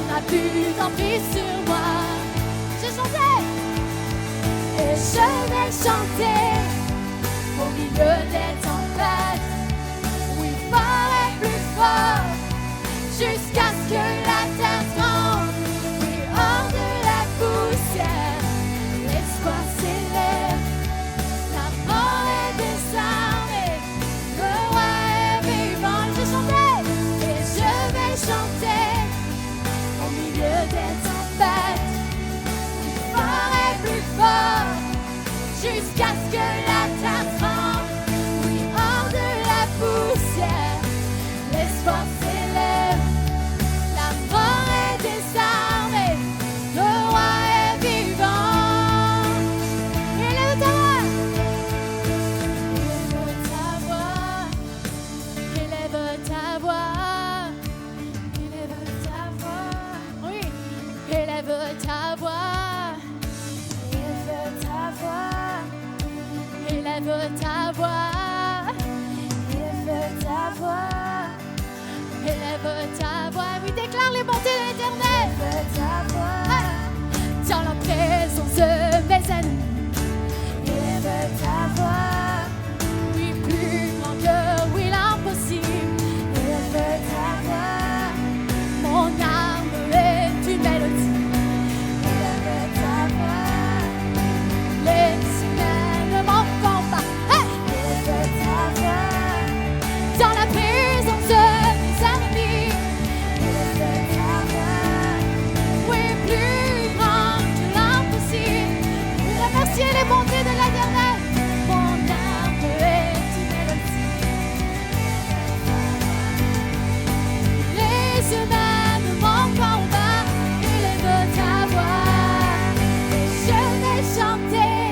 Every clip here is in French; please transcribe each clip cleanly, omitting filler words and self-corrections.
n'a plus d'emprise sur moi. Je chantais et je vais chanter au milieu des tempêtes. Oui, fort et plus fort, jusqu'à ce que la terre tremble. Oui, hors de la poussière, l'espoir s'élève. La mort est désarmée, le roi est vivant. Je chantais et je vais chanter au milieu des tempêtes. Oui, fort et plus fort, jusqu'à ce que la terre tremble. Oui, hors de la poussière, l'espoir s'élève. La mort est désarmée, le roi est vivant. Élève ta voix, élève ta voix, élève ta voix, oui, élève ta voix, élève ta voix, élève ta voix, élève ta voix, élève ta voix. Oui, déclare les bontés de l'Éternel. Élève ta voix dans la présence de mes ennemis. Élève ta voix, oui, plus grand que oui l'impossible. Élève ta voix, mon âme est une mélodie. Élève ta voix, les humains ne manquent pas. Hey! Élève ta voix dans la présence de mes ennemis. Élève ta voix, oui, plus grand que l'impossible. Remerciez les bontés de l'Éternel. Mon âme est une mélodie. Les humains ne manquent pas. Élève ta voix et je vais chanter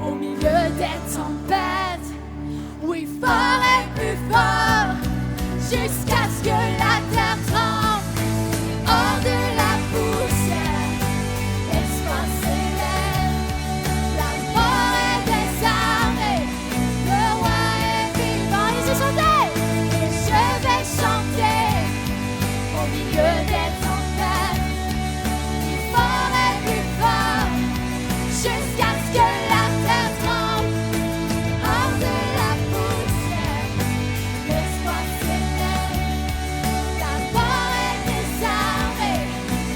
au milieu des tempêtes. Oui, fort et plus fort, jusqu'à ce que la terre tremble. Hors de la poussière, l'espoir s'élève. La mort est désarmée, le roi est vivant. Et je chantais, et je vais chanter au milieu des tempêtes. Oui, fort et plus fort, jusqu'à ce que la terre tremble. Hors de la poussière, l'espoir s'élève. La mort est désarmée,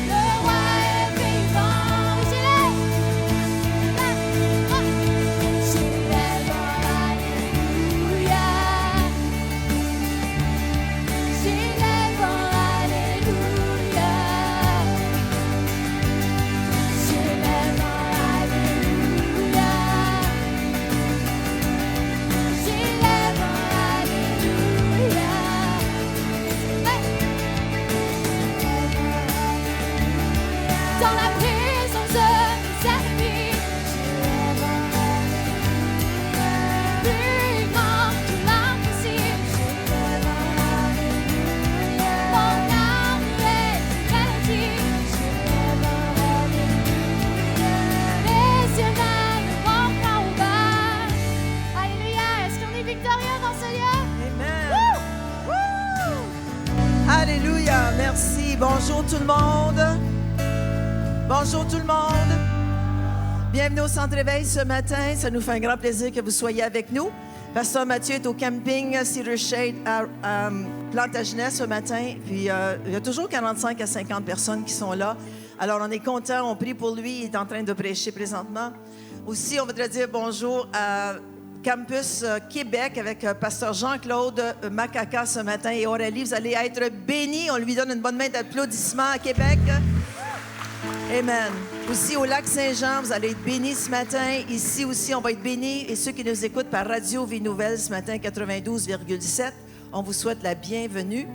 le roi est vivant. J'élève en alléluia. J'élève en alléluia. J'élève en alléluia. J'élève en alléluia. Dans la présence de mes ennemis, j'élève en alléluia. Plus grand que l'impossible, j'élève en alléluia. Mon âme est une mélodie, j'élève en alléluia. Les yeux ne manqueront pas. Alléluia. Est-ce qu'on est victorieux dans ce lieu? Amen. Woo! Alléluia. Merci. Bonjour tout le monde. Bonjour tout le monde. Bienvenue au Centre Éveil ce matin. Ça nous fait un grand plaisir que vous soyez avec nous. Pasteur Mathieu est au camping Cedar Shade à Plantagenet ce matin. Puis il y a toujours 45 à 50 personnes qui sont là. Alors on est content, on prie pour lui. Il est en train de prêcher présentement. Aussi, on voudrait dire bonjour à Campus Québec avec Pasteur Jean-Claude Macaca ce matin et Aurélie. Vous allez être bénis. On lui donne une bonne main d'applaudissements à Québec. Amen. Aussi au Lac-Saint-Jean, vous allez être bénis ce matin. Ici aussi, on va être bénis. Et ceux qui nous écoutent par Radio Vie Nouvelle ce matin, 92,7, on vous souhaite la bienvenue.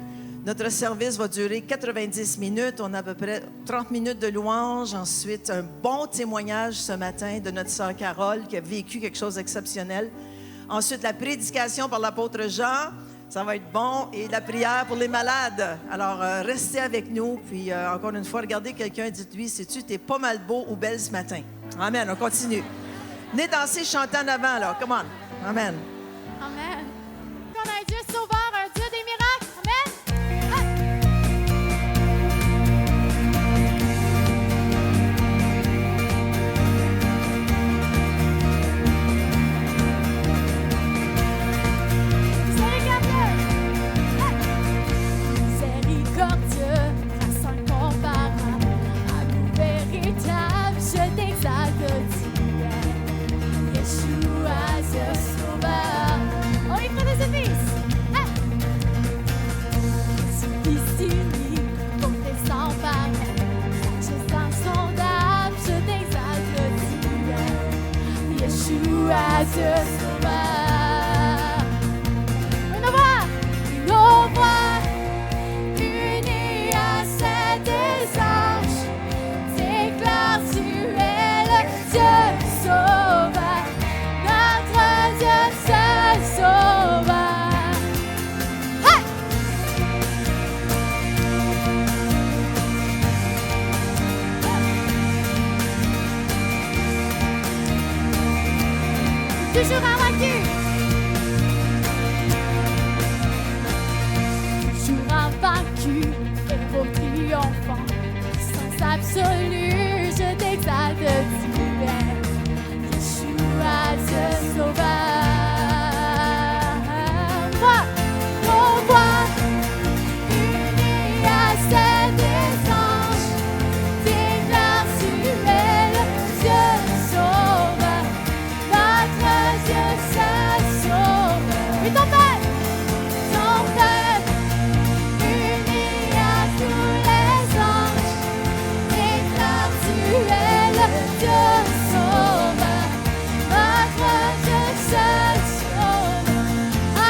Notre service va durer 90 minutes. On a à peu près 30 minutes de louange. Ensuite, un bon témoignage ce matin de notre sœur Carole qui a vécu quelque chose d'exceptionnel. Ensuite, la prédication par l'apôtre Jean. Ça va être bon. Et la prière pour les malades. Alors, restez avec nous. Puis, encore une fois, regardez quelqu'un et dites-lui, sais-tu, t'es pas mal beau ou belle ce matin. Amen. On continue. Venez danser, chanter en avant, là. Come on. Amen. Amen. On a un Dieu sauveur, un Dieu des miracles. Amen. Dieu sauveur. Nos voix unies à celles des anges déclarent tu es le Dieu sauveur, notre Dieu seul sauveur. Hey! Toujours invaincu. Toujours invaincu, héros triomphant, puissance absolue, je t'exalte, tu es Yeshua, Dieu sauveur. Nos voix unies à celles des anges déclarent tu es le Dieu sauveur, notre Dieu seul sauveur. Et ton peuple uni à tous les anges déclare tu es le Dieu sauveur, notre Dieu seul sauveur.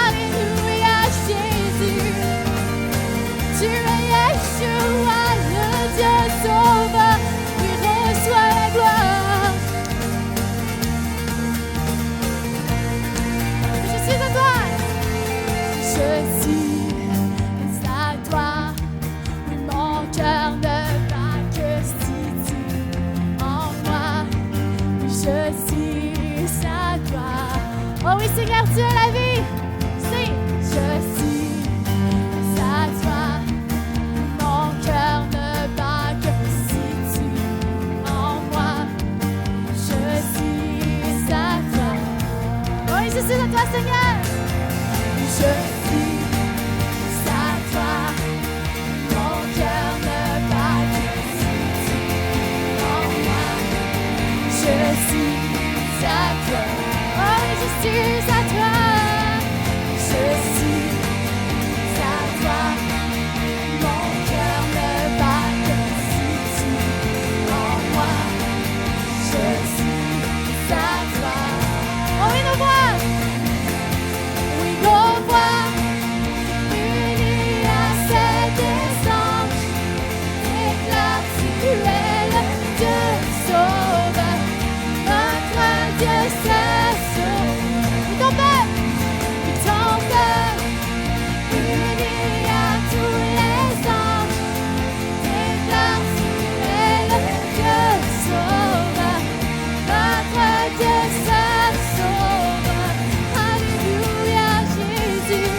Alléluia Jésus, tu es Yeshua, le Dieu sauveur, qui reçoit la gloire. Je suis à toi. Je suis à toi, oui, mon cœur ne bat que si tu en moi. Oui, je suis à toi. Oh oui, Seigneur, tu es la vie. Si, je suis à toi, mon cœur ne bat que si tu en moi. Je suis à toi. Oh oui, je suis à toi, Seigneur. Je suis à toi, mon cœur ne bat que si tu en moi. Je suis à toi, oh oui, je suis à toi. Je suis à toi, mon cœur ne bat que si tu en moi. Je suis à toi, oh oui, nos voix. Oui, nos voix unies à celles des anges déclarent tu es le Dieu sauveur, notre Dieu seul sauveur. Et ton peuple unis à tous les anges déclarent tu es le Dieu sauveur, notre Dieu seul sauveur. Alléluia Jésus.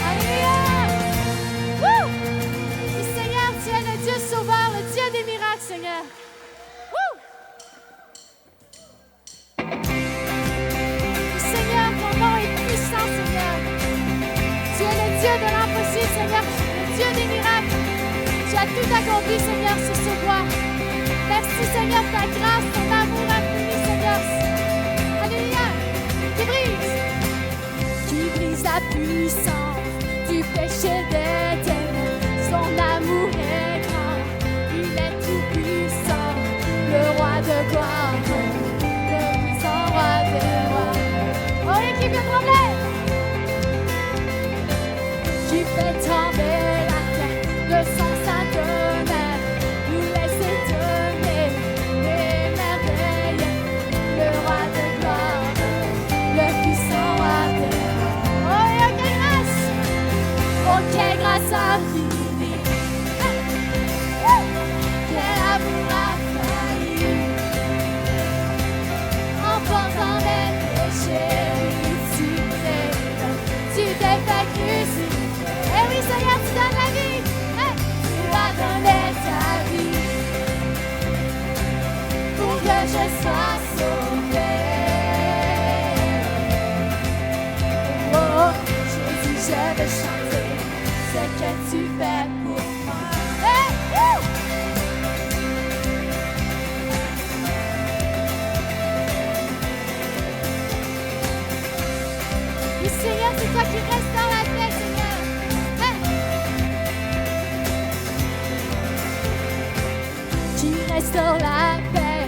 Alléluia. Woo! Et Seigneur, tu es le Dieu sauveur, le Dieu des miracles, Seigneur. Woo! Et Seigneur, ton nom est puissant, Seigneur. Tu es le Dieu de l'impossible, Seigneur, le Dieu des miracles. Tu as tout accompli, Seigneur, sur ce bois. Merci, Seigneur, ta grâce, ton amour infini, Seigneur. Alléluia. Qui brise la puissance du péché des ténèbres. Son amour est grand, il est tout puissant, le roi de gloire, le puissant roi des rois. Oh, et qui fait trembler, qui fait trembler la terre de son saint tonnerre, nous laisser donner les merveilles, le roi de gloire, le puissant roi des rois. Oh, et quelle grâce infinie, quel amour infaillible, emportant mes péchés, tu t'es fait crucifier. Eh oui, Seigneur, tu donnes la vie, tu as donné ta vie pour que je sois sauvé. Oh, Jésus, je veux chanter ce que tu fais pour moi. Hey, woo! Oui, Seigneur, c'est toi la paix,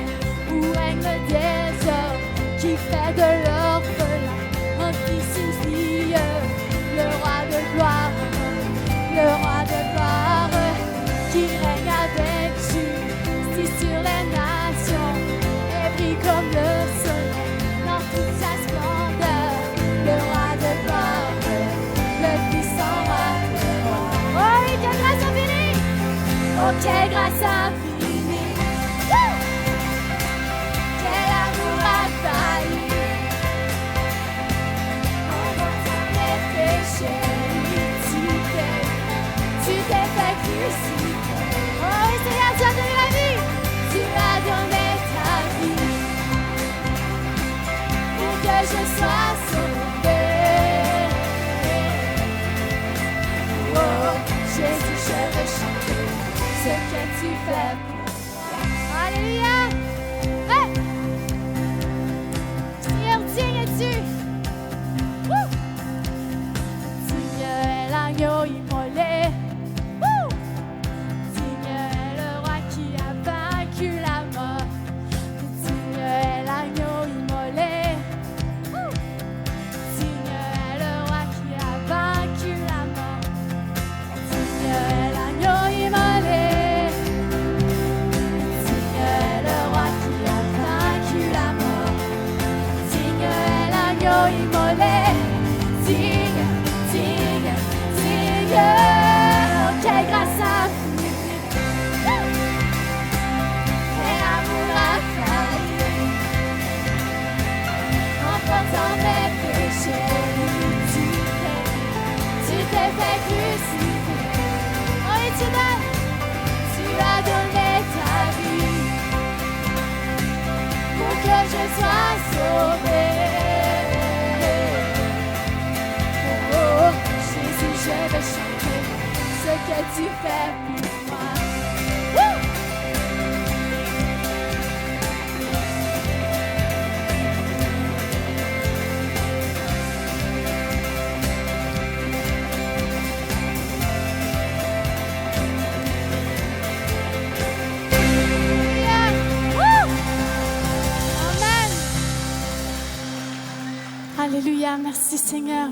où règne le désordre, qui fait de l'orphelin un fils oublieux. Le roi de gloire, qui règne avec justice sur les nations, et brille comme le soleil dans toute sa splendeur. Le roi de gloire, le puissant roi de gloire. Oh oui, quelle grâce infinie! Oh, quelle grâce infinie! Woo! Quel amour infaillible! Mes péchés, tu t'es fait crucifier. Oh oui, Seigneur, tu as donné la vie. Tu as donné ta vie pour que je sois sauvé. Oh, Jésus, je veux chanter ce que tu fais pour moi. Alléluia. Hey! Seigneur, digne es-tu? L'agneau immolé, digne est le roi qui a vaincu la mort. Digne est l'agneau immolé, digne est le roi qui a vaincu la mort. Digne est l'agneau immolé, digne est le roi qui a vaincu la mort. Digne est l'agneau immolé, digne. Oh, quelle grâce infinie, quel amour infaillible, en portant mes péchés, tu t'es fait crucifier. Oh, et tu as donné ta vie pour que je sois sauvé. Je veux chanter ce que tu fais pour moi. Woo! Yeah. Woo! Amen. Alléluia, merci Seigneur.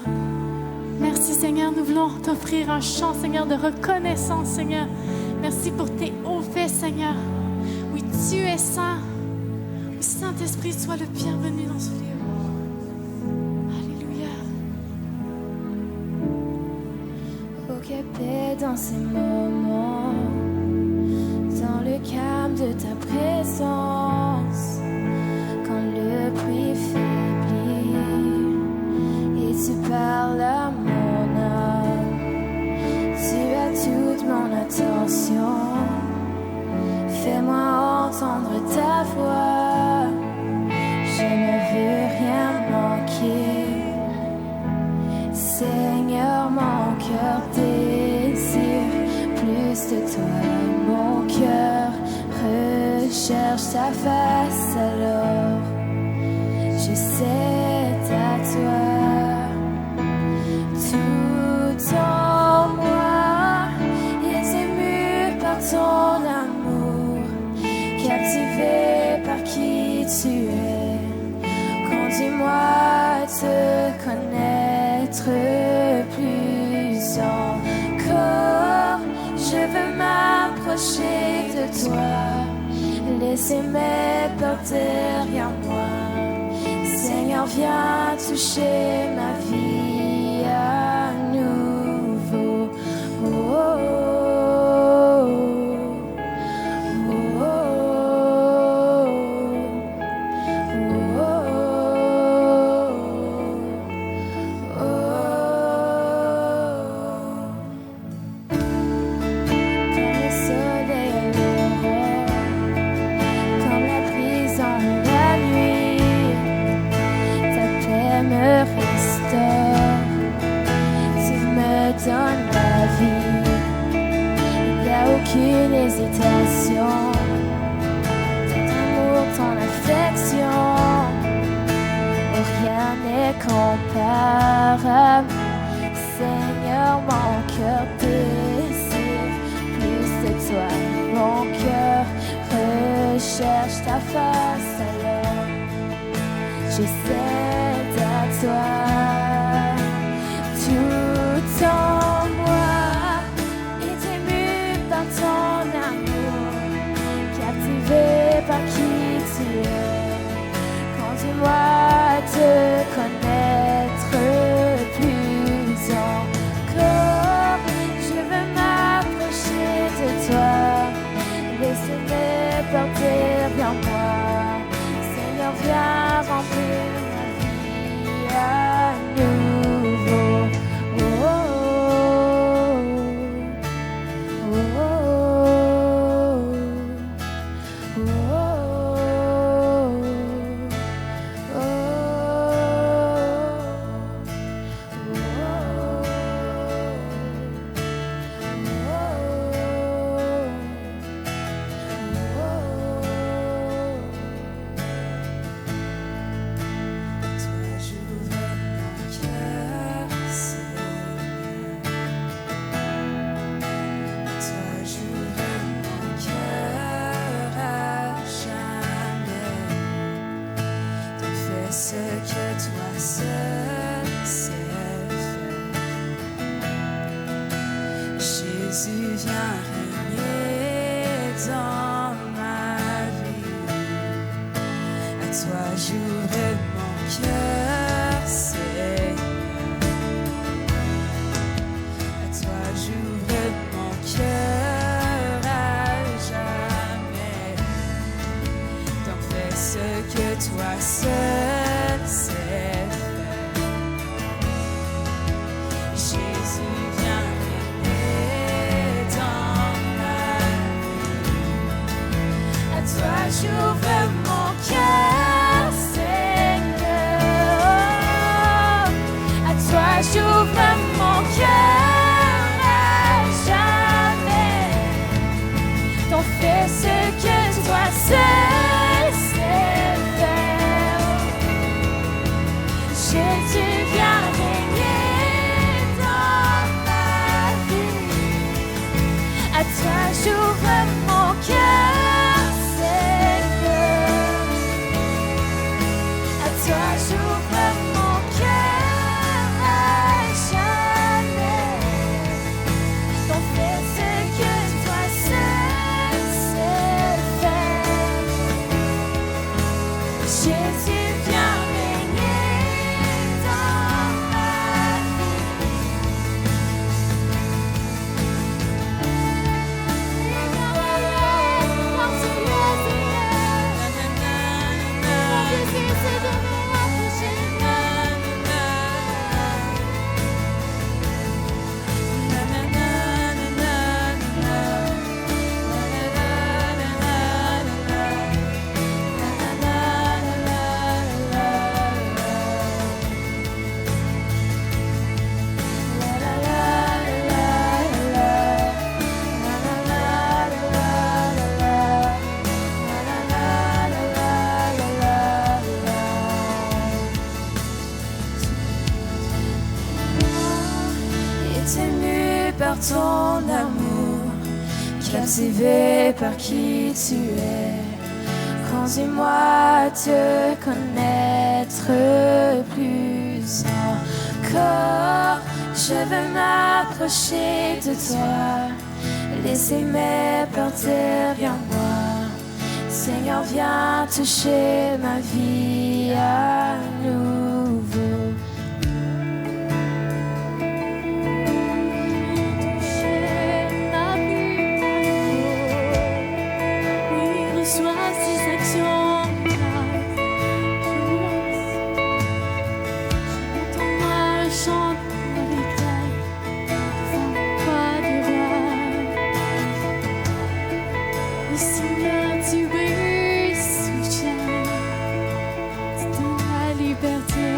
Merci Seigneur, nous voulons t'offrir un chant, Seigneur, de reconnaissance, Seigneur. Merci pour tes hauts faits, Seigneur. Oui, tu es saint. Oui, Saint-Esprit, sois le bienvenu dans ce lieu. Alléluia. Oh, quelle paix dans ces moments, dans le calme de ta présence, quand le bruit faiblit et tu parles à mon âme. Tu as toute mon attention, fais-moi entendre ta voix. Je ne veux rien manquer. Seigneur, mon cœur désire plus de toi. Mon cœur recherche ta face, alors je sais à toi. Tout en moi est ému par ton amour, captivé par qui tu es. Conduis-moi à te connaître plus encore. Je veux m'approcher de toi, laisser mes peurs derrière moi. Seigneur, viens toucher ma vie à nouveau. Oh, oh, oh, oh, oh, oh, oh. Comme le soleil à l'aurore, comme la brise en la nuit, ta paix me restaure, tu me donnes la vie. Il n'y a aucune hésitation, ton amour, ton affection, oh, rien n'est comparable. Seigneur, mon cœur désire plus de toi, mon cœur recherche cherche ta face alors je cède à toi. Tout en moi est ému par ton amour, captivé par qui tu es. Conduis-moi à te connaître plus encore. Je veux m'approcher de toi, laisse-moi porter vers moi. Seigneur, viens remplir ma vie à nouveau. Oh, oh, oh, oh, oh, oh, ce que toi seul sais faire. Jésus, viens régner dans ma vie. À toi j'ouvre mon cœur, Seigneur. À toi j'ouvre mon cœur à jamais. Donc fais ce que toi seul sais faire. Jésus, viens régner dans ma vie. À toi j'ouvre mon cœur, Seigneur. À toi j'ouvre mon cœur à jamais. Donc fais ce que toi seul sais faire. Jésus, viens régner dans ma vie. À toi j'ouvre mon cœur, Seigneur. À toi j'ouvre mon cœur à jamais. Donc fais ce que toi seul sais faire. Jésus, viens régner dans ma vie. Quand tu es mon désir c'est de me rapprocher de toi. Est ému par ton amour, captivé par qui tu es. Conduis-moi à te connaître plus encore. Je veux m'approcher de toi, laisser mes porter vers moi. Seigneur, viens toucher ma vie à nouveau. Toucher ma vie, oui, reçois ces actions. Entends-moi chanter avec elle, sans pas de roi. Le Seigneur, tu es soutien, tu donnes la liberté.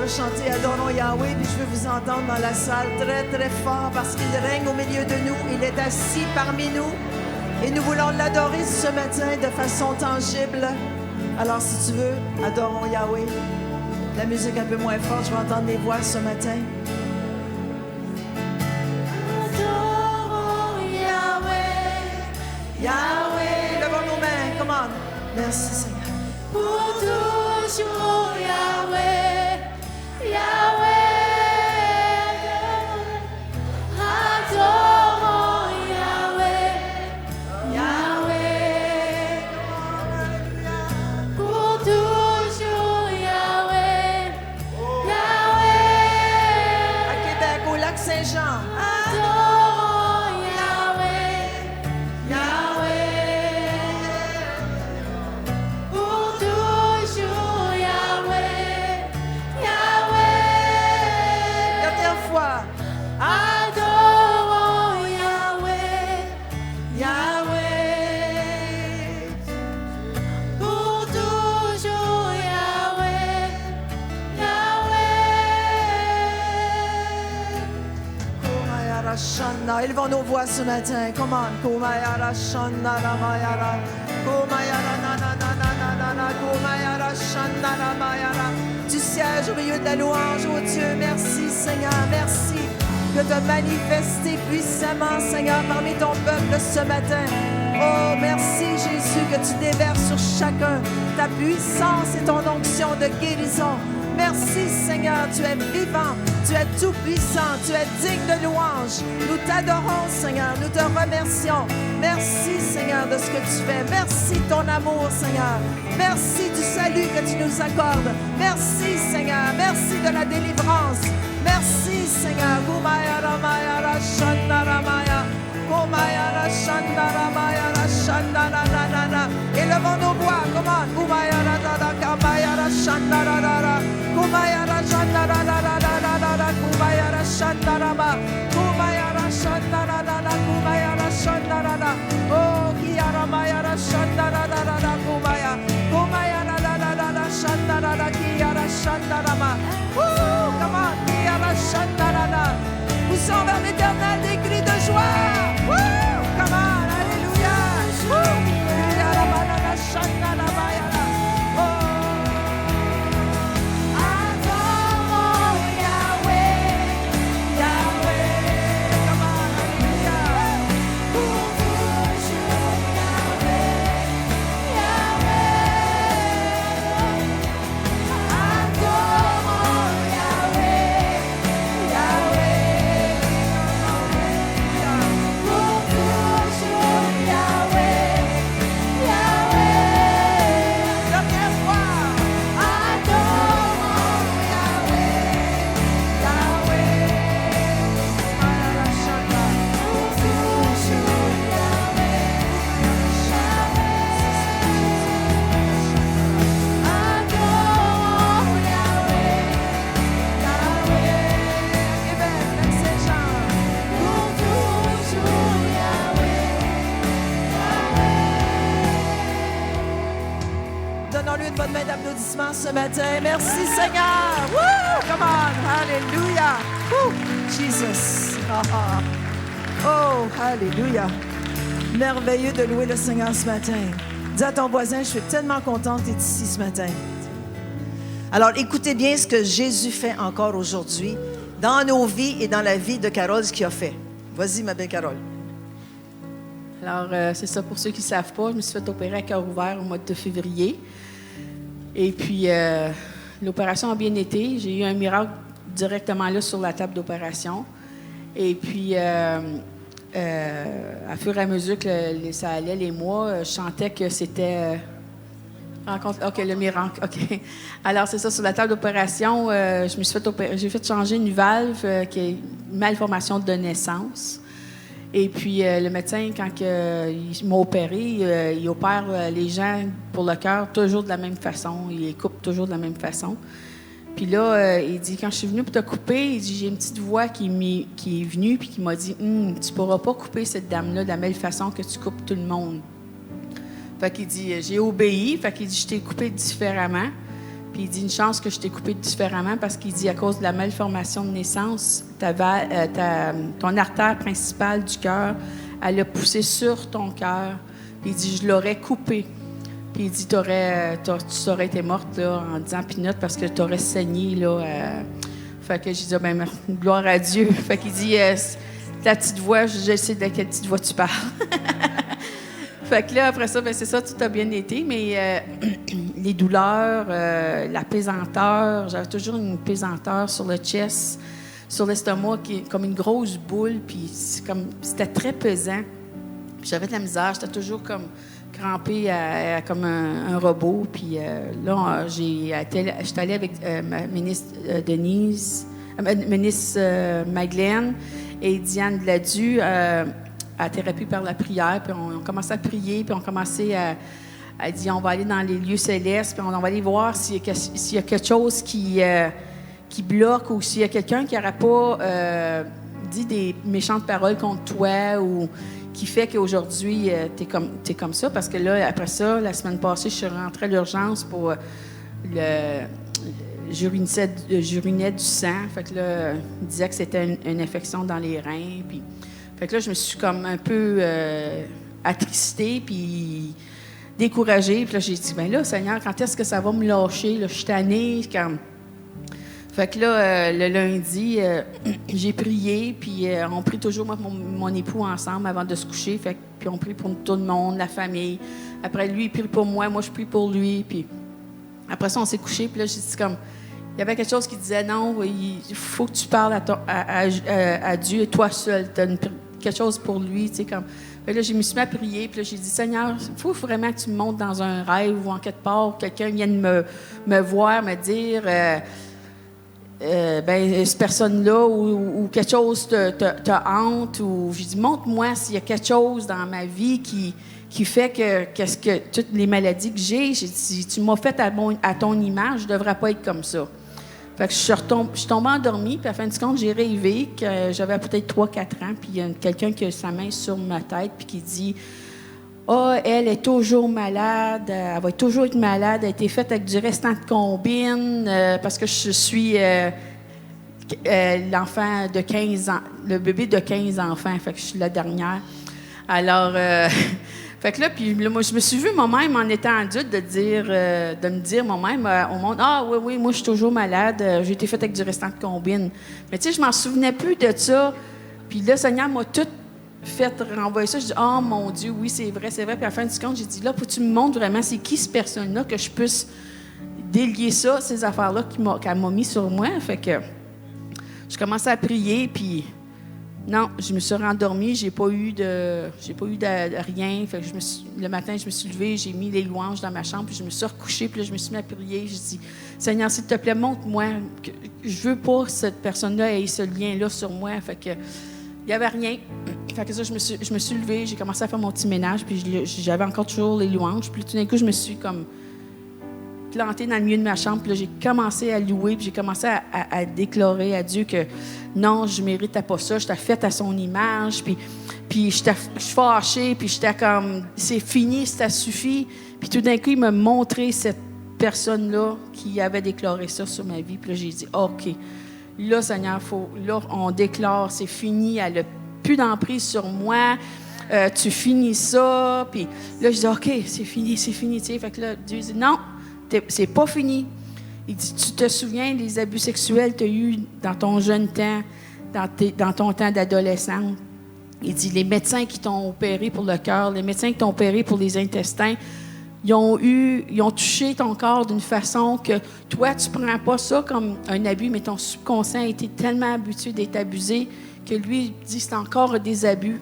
va chanter Adorons Yahweh, puis je veux vous entendre dans la salle très, très fort parce qu'il règne au milieu de nous. Il est assis parmi nous et nous voulons l'adorer ce matin de façon tangible. Alors, si tu veux, adorons Yahweh. La musique un peu moins forte, je vais entendre les voix ce matin. Adorons Yahweh, Yahweh. Levons nos mains, come on. Merci Seigneur. Pour toujours, Yahweh, Yahweh. Adorons Yahweh, Yahweh. Pour toujours, Yahweh, Yahweh. À Québec, au lac Saint-Jean. Adorons Yahweh, Yahweh. Pour toujours, Yahweh, Yahweh. Dernière fois. Adorons Yahweh, Yahweh. pour toujours, Yahweh, Yahweh. Kumayara Shanda. Élevons nos voix ce matin. Come on. Kumayara Shanda Ramayara. Kumayara na na na na na na na. Kumayara Shanda Ramayara. Tu sièges au milieu de la louange, oh Dieu. Merci Seigneur. Merci de te manifester puissamment, Seigneur, parmi ton peuple ce matin. Oh, merci Jésus que tu déverses sur chacun ta puissance et ton onction de guérison. Merci Seigneur, tu es vivant, tu es tout-puissant, tu es digne de louange. Nous t'adorons Seigneur, nous te remercions. Merci Seigneur de ce que tu fais. Merci de ton amour Seigneur. Merci du salut que tu nous accordes. Merci Seigneur, merci de la délivrance. Merci Seigneur. Kumayara Mayara Shandara Maya. Kumayara Shandara Mayara Shandara Nana. Élevons nos voix, comment? Kumayara Dada Kamayara Shandara Dada. Kumayara Shandara Dada Dada. Kumayara Shandara Ma. Kumayara Shandara Dada. Kumayara Shandara Dada. Oh, Kiyara Mayara Shandara Dada. Kumaya. Kumayara Dada Dada Shandara Dada. Kiyara Shandara Ma. Come on, Kiyara Shandara Dada. Poussons vers l'éternel des cris de joie. Come on, alléluia. Kiyara Banana Shandara Mayara. Adorons Yahweh, Yahweh. Come on, alléluia. Pour toujours, Yahweh, Yahweh. Adorons Yahweh, Yahweh. Pour toujours, Yahweh, Yahweh. Dernière fois. Adorons Yahweh, Yahweh. Mayara Shandara. Pour toujours, Yahweh, adorons Yahweh, Yahweh. Québec, lac Saint-Jean. Pour toujours, Yahweh, Donnons-lui une bonne main d'applaudissement ce matin. Merci Seigneur. Woo! Come on. Alléluia. Woo! Jesus. Oh, alléluia. Merveilleux de louer le Seigneur ce matin. Dis à ton voisin, je suis tellement contente d'être ici ce matin. Alors, écoutez bien ce que Jésus fait encore aujourd'hui dans nos vies et dans la vie de Carole, ce qu'il a fait. Vas-y, ma belle Carole. Alors, c'est ça, pour ceux qui ne savent pas, je me suis fait opérer à cœur ouvert au mois de février. Et puis, l'opération a bien été. J'ai eu un miracle directement là sur la table d'opération. Et puis, à fur et à mesure que ça allait, les mois, je sentais que c'était... OK, le miracle, OK. Alors, c'est ça, sur la table d'opération, je me suis fait opérer, j'ai fait changer une valve qui est une malformation de naissance. Et puis, le médecin, quand il m'a opéré, il opère les gens pour le cœur toujours de la même façon. Il les coupe toujours de la même façon. Puis là, il dit, quand je suis venue pour te couper, il dit, j'ai une petite voix qui est venue puis qui m'a dit, tu pourras pas couper cette dame-là de la même façon que tu coupes tout le monde. Fait qu'il dit, j'ai obéi. Fait qu'il dit, je t'ai coupé différemment. Puis il dit, une chance que je t'ai coupé différemment parce qu'il dit, à cause de la malformation de naissance, ton artère principale du cœur, elle a poussé sur ton cœur. Puis il dit, je l'aurais coupé. Puis il dit, tu aurais été morte là, en disant pinotte parce que tu aurais saigné. Là, Fait que j'ai dit, ben, gloire à Dieu. Fait qu'il dit, ta petite voix, je sais de quelle petite voix tu parles. Fait que là, après ça, ben, c'est ça, tout a bien été, mais les douleurs, la pesanteur, j'avais toujours une pesanteur sur le chest, sur l'estomac, qui est comme une grosse boule, puis c'était très pesant. Puis j'avais de la misère, j'étais toujours comme crampée comme un robot. Puis là, j'étais allée avec ma ministre ministre Magdeleine et Diane Gladu à thérapie par la prière. Puis on commençait à prier, puis on commençait à dire, on va aller dans les lieux célestes, puis on va aller voir s'il y a quelque chose qui bloque ou s'il y a quelqu'un qui n'aurait pas dit des méchantes paroles contre toi ou qui fait qu'aujourd'hui, t'es comme ça. Parce que là, après ça, la semaine passée, je suis rentrée à l'urgence pour j'urinais du sang. Fait que là, il disait que c'était une infection dans les reins. Puis, fait que là, je me suis comme un peu attristée puis découragée. Puis là, j'ai dit, bien là, Seigneur, quand est-ce que ça va me lâcher? Là, je suis tannée. Fait que là, le lundi, j'ai prié, puis on prie toujours, moi et mon époux, ensemble avant de se coucher. Puis on prie pour tout le monde, la famille. Après, lui, il prie pour moi je prie pour lui. Puis après ça, on s'est couché, puis là, j'ai dit comme... Il y avait quelque chose qui disait, non, il faut que tu parles à Dieu, toi seul. Tu as quelque chose pour lui, tu sais, comme... Fait que là, je me suis mis à prier, puis là, j'ai dit, Seigneur, il faut vraiment que tu me montres dans un rêve ou en quelque part, quelqu'un vienne me voir, me dire... cette personne-là ou quelque chose te hante ou j'ai dit montre-moi s'il y a quelque chose dans ma vie qui fait que toutes les maladies que j'ai dit tu m'as fait à ton image, je devrais pas être comme ça. Fait que je suis tombée endormie, puis à la fin du compte, j'ai rêvé que j'avais peut-être 3-4 ans, puis il y a quelqu'un qui a sa main sur ma tête puis qui dit elle est toujours malade, elle va toujours être malade, elle a été faite avec du restant de combine, parce que je suis l'enfant de 15 ans, le bébé de 15 enfants, fait que je suis la dernière. Alors, fait que là, puis moi, je me suis vue moi-même en étant adulte de me dire moi-même au monde, oui, moi je suis toujours malade, j'ai été faite avec du restant de combine. Mais tu sais, je m'en souvenais plus de ça. Puis là, Seigneur m'a tout fait renvoyer ça. Je dis, oh mon Dieu, oui, c'est vrai. Puis à la fin du compte, j'ai dit, là, faut que tu me montres vraiment c'est qui cette personne-là, que je puisse délier ça, ces affaires-là qu'elle m'a mis sur moi. Fait que je commençais à prier, puis non, je me suis rendormie, j'ai pas eu de rien. Fait que le matin, je me suis levée, j'ai mis les louanges dans ma chambre, puis je me suis recouchée, puis là, je me suis mis à prier. Je dis, Seigneur, s'il te plaît, montre-moi que je veux pas que cette personne-là ait ce lien-là sur moi. Fait que il n'y avait rien. Fait que ça, je me suis levée, j'ai commencé à faire mon petit ménage, puis j'avais encore toujours les louanges. Puis tout d'un coup, je me suis comme plantée dans le milieu de ma chambre, puis là, j'ai commencé à louer, puis j'ai commencé à déclarer à Dieu que non, je ne méritais pas ça, j'étais faite à son image, puis je suis fâchée, puis j'étais comme, c'est fini, ça suffit. Puis tout d'un coup, il m'a montré cette personne-là qui avait déclaré ça sur ma vie, puis là, j'ai dit, OK. Là, Seigneur, là, on déclare, c'est fini, elle n'a plus d'emprise sur moi, tu finis ça. Puis là, je dis, OK, c'est fini, tu sais. Fait que là, Dieu dit, non, c'est pas fini. Il dit, tu te souviens des abus sexuels que tu as eus dans ton jeune temps, dans ton temps d'adolescent. Il dit, les médecins qui t'ont opéré pour le cœur, les médecins qui t'ont opéré pour les intestins, ils ont touché ton corps d'une façon que toi, tu ne prends pas ça comme un abus, mais ton subconscient a été tellement habitué d'être abusé que lui, il dit c'est encore des abus.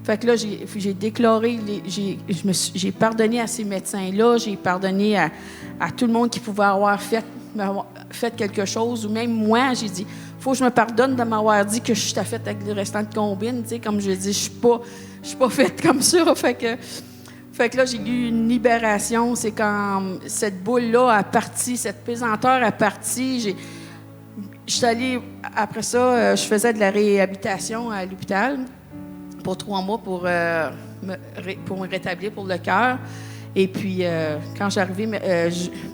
Fait que là, j'ai déclaré, j'ai pardonné à ces médecins-là, j'ai pardonné à tout le monde qui pouvait avoir fait quelque chose, ou même moi, j'ai dit, il faut que je me pardonne de m'avoir dit que je suis faite avec le restant de combine, tu sais, comme je dis, je suis pas faite comme ça, Fait que là, j'ai eu une libération. C'est quand cette boule-là a parti, cette pesanteur a parti. Je suis allée, après ça, je faisais de la réhabilitation à l'hôpital pour 3 mois pour me rétablir pour le cœur. Et puis, quand j'arrivais,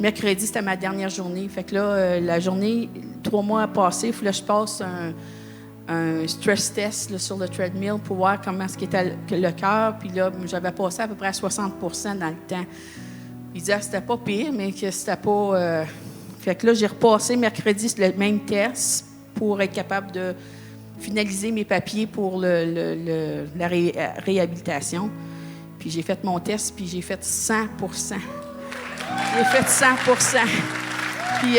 mercredi, c'était ma dernière journée. Fait que là, la journée, 3 mois passés, il fallait que je passe un stress test là, sur le treadmill pour voir comment ce qu'était le cœur. Puis là, j'avais passé à peu près à 60 % dans le temps. Il disait que c'était pas pire, mais que c'était pas... Fait que là, j'ai repassé mercredi le même test pour être capable de finaliser mes papiers pour la réhabilitation. Puis j'ai fait mon test, puis j'ai fait 100 %. J'ai fait 100 %. Puis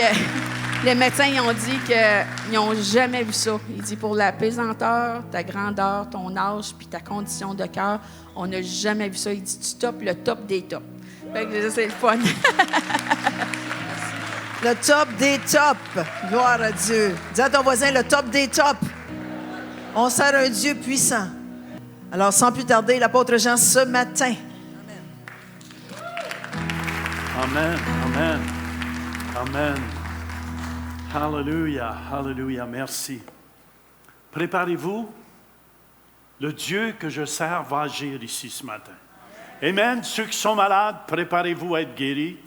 les médecins, ils ont dit qu'ils n'ont jamais vu ça. Ils disent pour la pesanteur, ta grandeur, ton âge, puis ta condition de cœur, on n'a jamais vu ça. Ils disent tu topes le top des tops. Fait que c'est le fun. Le top des tops. Gloire à Dieu. Dis à ton voisin, le top des tops. On sert un Dieu puissant. Alors, sans plus tarder, l'apôtre Jean ce matin. Amen, amen, amen. Alléluia, alléluia, merci. Préparez-vous. Le Dieu que je sers va agir ici ce matin. Amen. Ceux qui sont malades, préparez-vous à être guéris.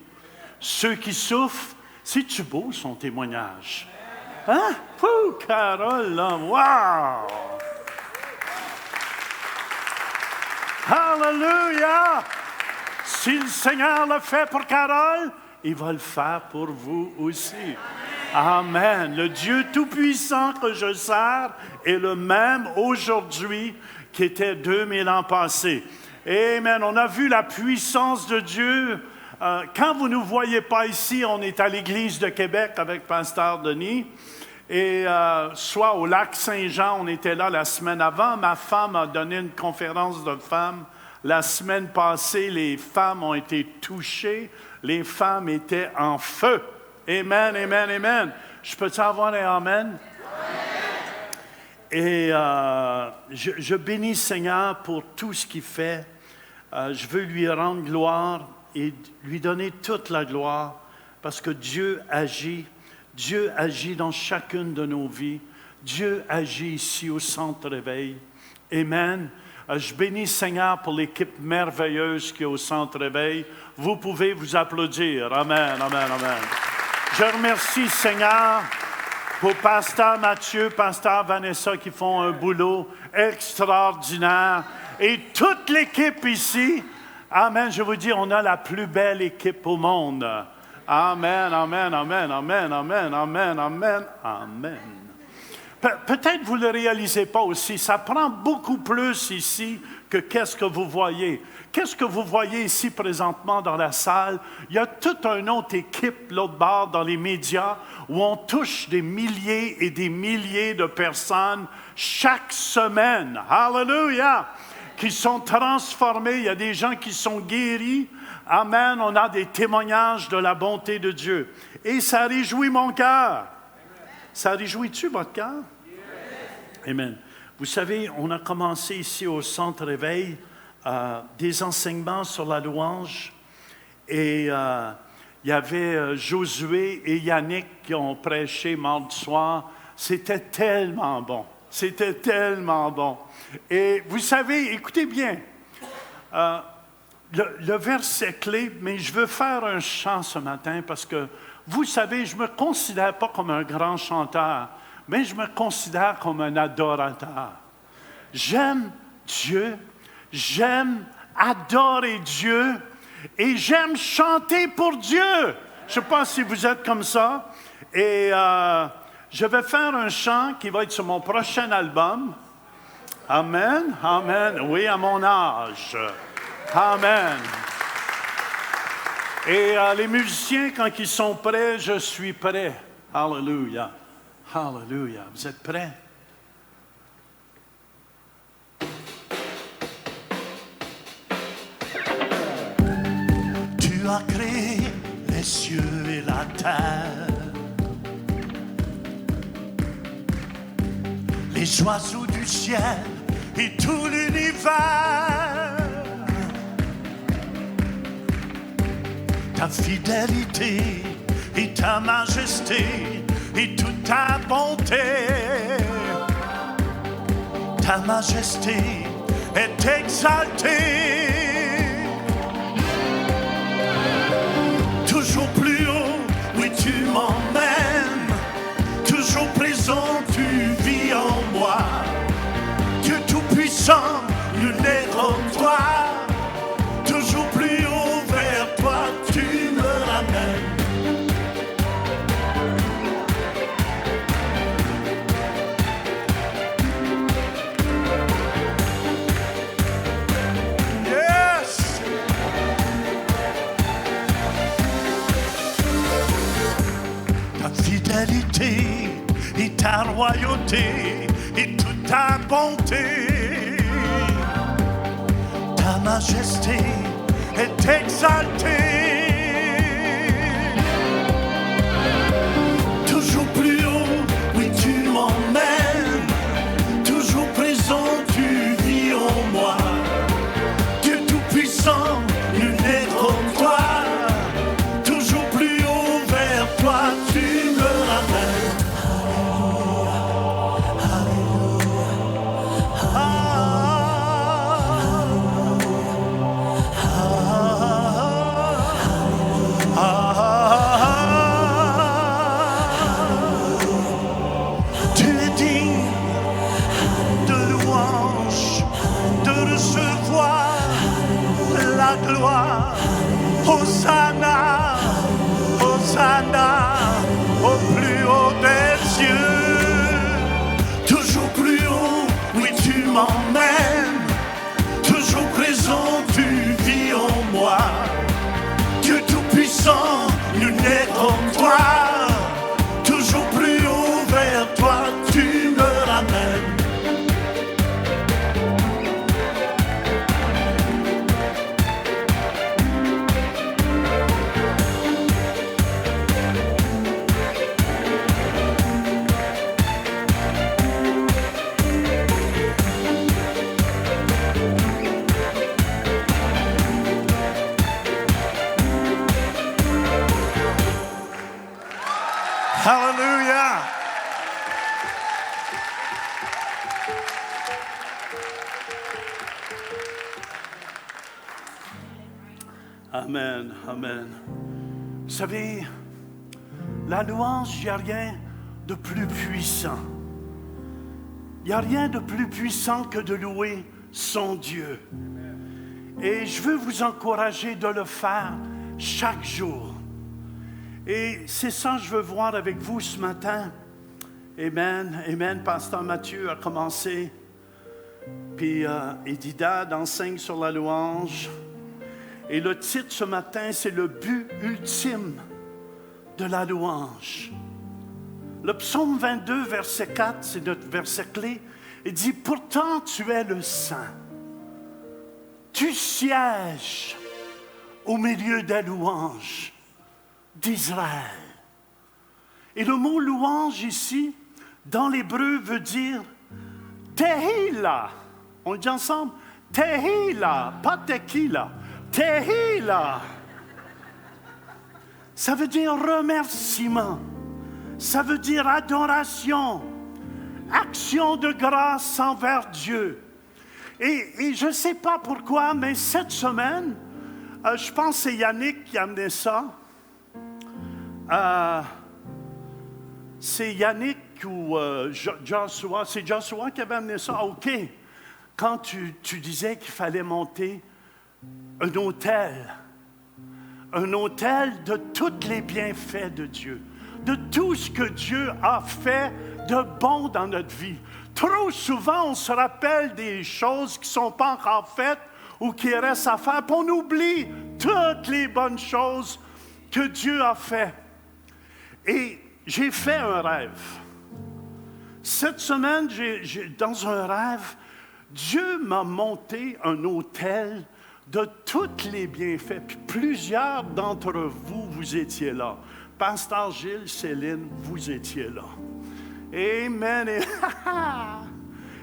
Ceux qui souffrent, c'est-tu beau son témoignage? Hein? Ouh, Carole, là, wow! Alléluia! Si le Seigneur le fait pour Carole, il va le faire pour vous aussi. Amen. Le Dieu Tout-Puissant que je sers est le même aujourd'hui qui était 2000 ans passés. Amen. On a vu la puissance de Dieu. Quand vous ne nous voyez pas ici, on est à l'Église de Québec avec Pasteur Denis. Et soit au lac Saint-Jean, on était là la semaine avant. Ma femme a donné une conférence de femmes. La semaine passée, les femmes ont été touchées. Les femmes étaient en feu. Amen, amen, amen. Je peux-tu avoir un amen? Et je bénis Seigneur pour tout ce qu'il fait. Je veux lui rendre gloire et lui donner toute la gloire parce que Dieu agit. Dieu agit dans chacune de nos vies. Dieu agit ici au Centre Réveil. Amen. Je bénis Seigneur pour l'équipe merveilleuse qui est au Centre Réveil. Vous pouvez vous applaudir. Amen, amen, amen. Je remercie Seigneur pour Pasteur Mathieu, Pasteur Vanessa qui font un boulot extraordinaire. Et toute l'équipe ici. Amen. Je vous dis, on a la plus belle équipe au monde. Amen, amen, amen, amen, amen, amen, amen, amen. Peut-être vous ne le réalisez pas aussi, ça prend beaucoup plus ici que qu'est-ce que vous voyez. Qu'est-ce que vous voyez ici présentement dans la salle? Il y a toute une autre équipe, l'autre bord, dans les médias, où on touche des milliers et des milliers de personnes chaque semaine. Hallelujah! Qui sont transformés. Il y a des gens qui sont guéris. Amen. On a des témoignages de la bonté de Dieu. Et ça réjouit mon cœur. Ça réjouit-tu votre cœur? Amen. Vous savez, on a commencé ici au Centre Réveil des enseignements sur la louange. Et il y avait Josué et Yannick qui ont prêché mardi soir. C'était tellement bon. C'était tellement bon. Et vous savez, écoutez bien, le verset clé, mais je veux faire un chant ce matin parce que, vous savez, je ne me considère pas comme un grand chanteur, mais je me considère comme un adorateur. J'aime Dieu, j'aime adorer Dieu et j'aime chanter pour Dieu. Je ne sais pas si vous êtes comme ça. Et je vais faire un chant qui va être sur mon prochain album. Amen, amen. Oui, à mon âge. Amen. Et les musiciens, quand ils sont prêts, je suis prêt. Alléluia. Alléluia. Vous êtes prêts? Tu as créé les cieux et la terre, les oiseaux du ciel et tout l'univers. Ta fidélité et ta majesté et toute ta bonté. Ta majesté est exaltée. toujours plus haut, oui tu m'emmènes, toujours présent, tu vis en moi. Dieu Tout-Puissant, nul n'est comme toi, toujours plus haut vers toi, tu me ramènes. Yes! Ta fidélité et ta royauté et toute ta bonté, ta majesté est exaltée. Toujours plus haut, oui tu m'emmènes, toujours présent, tu vis en moi. Dieu Tout-Puissant, nul n'est comme toi, toujours plus haut vers toi, tu me ramènes. Tu es digne de louange, de recevoir la gloire. Hosanna, Hosanna, au plus haut des cieux. Toujours plus haut, oui tu m'emmènes, toujours présent, tu vis en moi. Dieu Tout-Puissant, nul n'est comme toi, toujours plus haut vers toi, tu me ramènes. Hallelujah! Amen, amen. Vous savez, la louange, il n'y a rien de plus puissant. Il n'y a rien de plus puissant que de louer son Dieu. Et je veux vous encourager de le faire chaque jour. Et c'est ça que je veux voir avec vous ce matin. Amen, amen. Pasteur Mathieu a commencé. Puis Edida enseigne sur la louange. Et le titre ce matin, c'est le but ultime de la louange. Le psaume 22, verset 4, c'est notre verset clé. Il dit, pourtant tu es le Saint. Tu sièges au milieu des louanges d'Israël. Et le mot louange ici, dans l'hébreu, veut dire Tehila. On le dit ensemble? Tehila, pas tequila. Tehila. Ça veut dire remerciement. Ça veut dire adoration. Action de grâce envers Dieu. Et je ne sais pas pourquoi, mais cette semaine, je pense que c'est Yannick qui a amené ça. C'est Yannick ou Joshua. C'est Joshua qui avait amené ça. OK. Quand tu disais qu'il fallait monter un autel de tous les bienfaits de Dieu, de tout ce que Dieu a fait de bon dans notre vie. Trop souvent, on se rappelle des choses qui ne sont pas encore faites ou qui restent à faire, puis on oublie toutes les bonnes choses que Dieu a fait. Et j'ai fait un rêve. Cette semaine, dans un rêve, Dieu m'a monté un autel de tous les bienfaits. Puis plusieurs d'entre vous, vous étiez là. Pasteur Gilles, Céline, vous étiez là. Amen.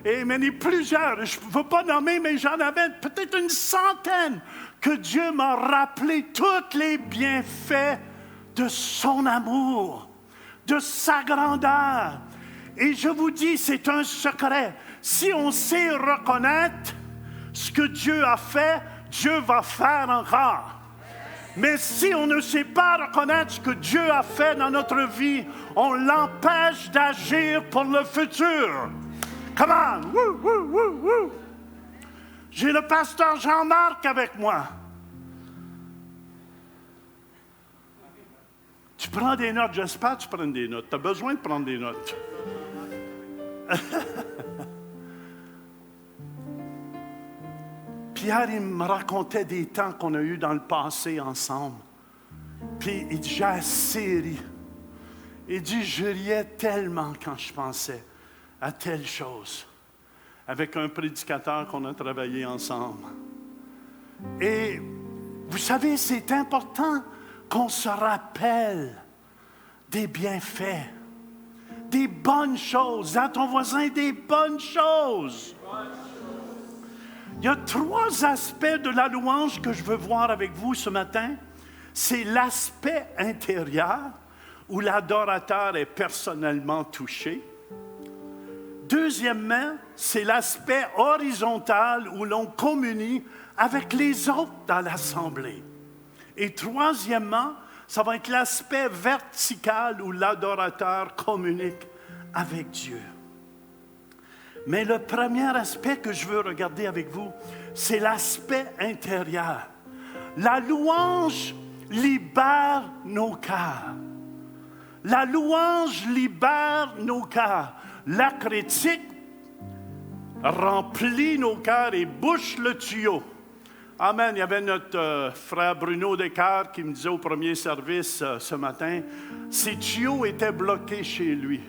Amen. Et plusieurs, je ne veux pas nommer, mais j'en avais peut-être une centaine que Dieu m'a rappelé tous les bienfaits de son amour, de sa grandeur. Et je vous dis, c'est un secret. Si on sait reconnaître ce que Dieu a fait, Dieu va faire encore. Mais si on ne sait pas reconnaître ce que Dieu a fait dans notre vie, on l'empêche d'agir pour le futur. Come on! Woo, woo, woo, woo. J'ai le pasteur Jean-Marc avec moi. Tu prends des notes, j'espère que tu prends des notes. Tu as besoin de prendre des notes. Pierre, il me racontait des temps qu'on a eus dans le passé ensemble. Puis il dit, j'ai assez ri. Il dit, je riais tellement quand je pensais à telle chose. Avec un prédicateur qu'on a travaillé ensemble. Et vous savez, c'est important qu'on se rappelle des bienfaits, des bonnes choses. À ton voisin, des bonnes choses. Il y a 3 aspects de la louange que je veux voir avec vous ce matin. C'est l'aspect intérieur, où l'adorateur est personnellement touché. Deuxièmement, c'est l'aspect horizontal, où l'on communie avec les autres dans l'assemblée. Et troisièmement, ça va être l'aspect vertical, où l'adorateur communique avec Dieu. Mais le premier aspect que je veux regarder avec vous, c'est l'aspect intérieur. La louange libère nos cœurs. La louange libère nos cœurs. La critique remplit nos cœurs et bouche le tuyau. Amen. Il y avait notre frère Bruno Descartes qui me disait au premier service ce matin, ses tuyaux étaient bloqués chez lui.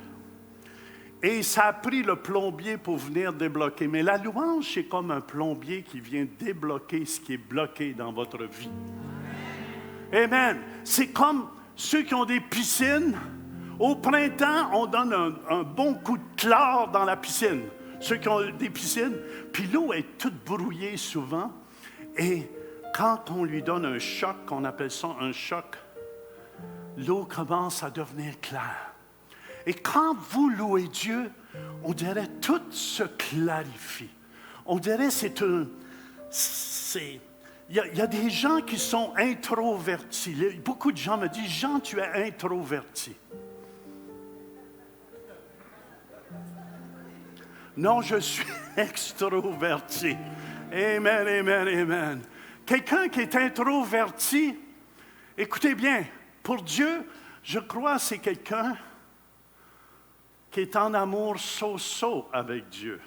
Et ça a pris le plombier pour venir débloquer. Mais la louange, c'est comme un plombier qui vient débloquer ce qui est bloqué dans votre vie. Amen. C'est comme ceux qui ont des piscines. Au printemps, on donne un bon coup de chlore dans la piscine. Ceux qui ont des piscines. Puis l'eau est toute brouillée souvent. Et quand on lui donne un choc, on appelle ça un choc, l'eau commence à devenir claire. Et quand vous louez Dieu, on dirait tout se clarifie. On dirait il y a des gens qui sont introvertis. Beaucoup de gens me disent, Jean, tu es introverti. Non, je suis extroverti. Amen, amen, amen. Quelqu'un qui est introverti, écoutez bien, pour Dieu, je crois que c'est quelqu'un qui est en amour so-so avec Dieu.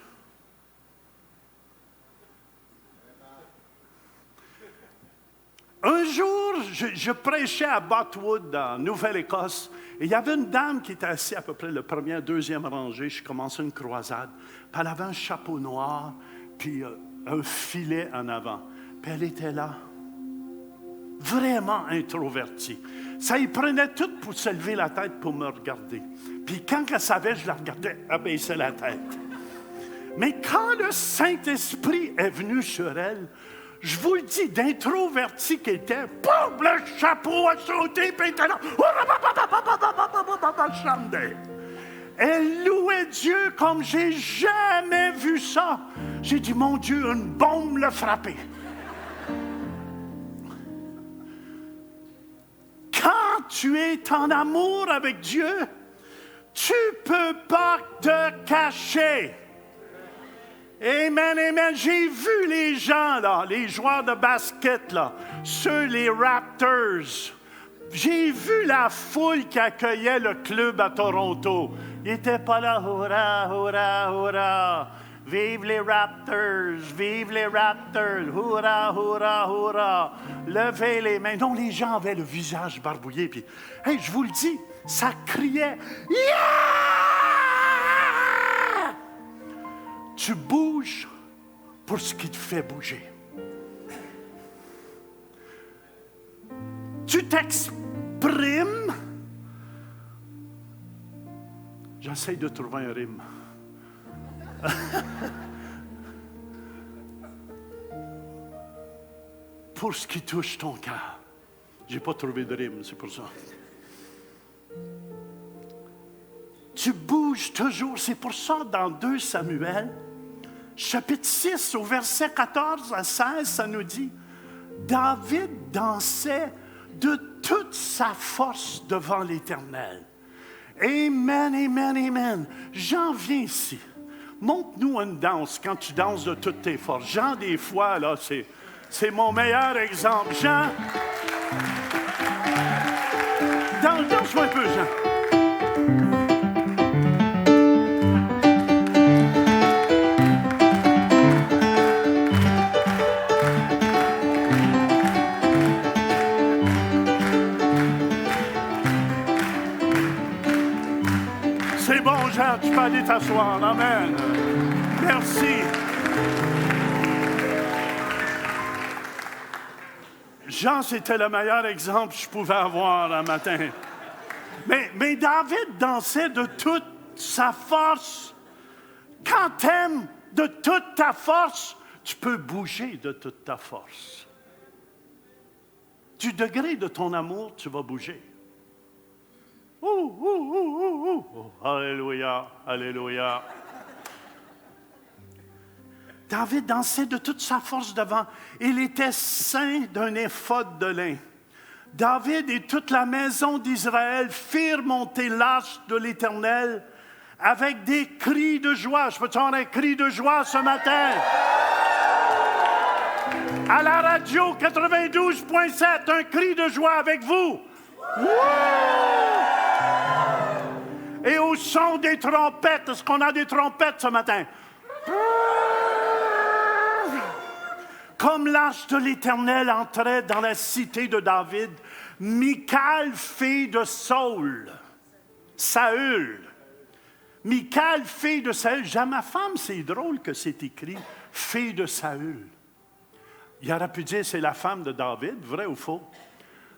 Un jour, je prêchais à Botwood, en Nouvelle-Écosse, et il y avait une dame qui était assise à peu près la première, deuxième rangée. Je commençais une croisade. Puis elle avait un chapeau noir, puis un filet en avant. Puis elle était là, vraiment introvertie. Ça y prenait tout pour se lever la tête pour me regarder. Puis quand elle savait, je la regardais abaisser la tête. Mais quand le Saint-Esprit est venu sur elle, je vous le dis, d'introverti qu'elle était, boum, le chapeau a sauté, puis elle était là, elle louait Dieu comme j'ai jamais vu ça. J'ai dit, mon Dieu, une bombe l'a frappé. Quand tu es en amour avec Dieu, tu ne peux pas te cacher. Amen, amen. J'ai vu les gens, là, les joueurs de basket, là, les Raptors. J'ai vu la foule qui accueillait le club à Toronto. Ils n'étaient pas là, hurrah, hurrah, hurrah. Vive les Raptors, hurrah, hurrah, hurrah. Levez les mains. Non, les gens avaient le visage barbouillé. Puis, hey, je vous le dis, ça criait. Yeah! Tu bouges pour ce qui te fait bouger. Tu t'exprimes. J'essaie de trouver un rime. Pour ce qui touche ton cœur. Je n'ai pas trouvé de rime, c'est pour ça. Tu bouges toujours. C'est pour ça, dans 2 Samuel, chapitre 6, au verset 14 à 16, ça nous dit, David dansait de toute sa force devant l'Éternel. Amen, amen, amen. Jean, viens ici. Montre-nous une danse quand tu danses de toutes tes forces. Jean, des fois, là, c'est mon meilleur exemple. Jean, danse-moi un peu, Jean. C'est bon, Jean, tu peux aller t'asseoir. Amen. Merci. Jean, c'était le meilleur exemple que je pouvais avoir un matin. Mais David dansait de toute sa force. Quand tu aimes de toute ta force, tu peux bouger de toute ta force. Du degré de ton amour, tu vas bouger. Alléluia, alléluia. David dansait de toute sa force devant. Il était ceint d'un éphod de lin. David et toute la maison d'Israël firent monter l'arche de l'Éternel avec des cris de joie. Je peux te faire un cri de joie ce matin? À la radio 92.7, un cri de joie avec vous. Et au son des trompettes, est-ce qu'on a des trompettes ce matin? Comme l'arche de l'Éternel entrait dans la cité de David, Michal, fille de Saül. Michal, fille de Saül. Ma femme, c'est drôle que c'est écrit fille de Saül. Il aurait pu dire c'est la femme de David, vrai ou faux?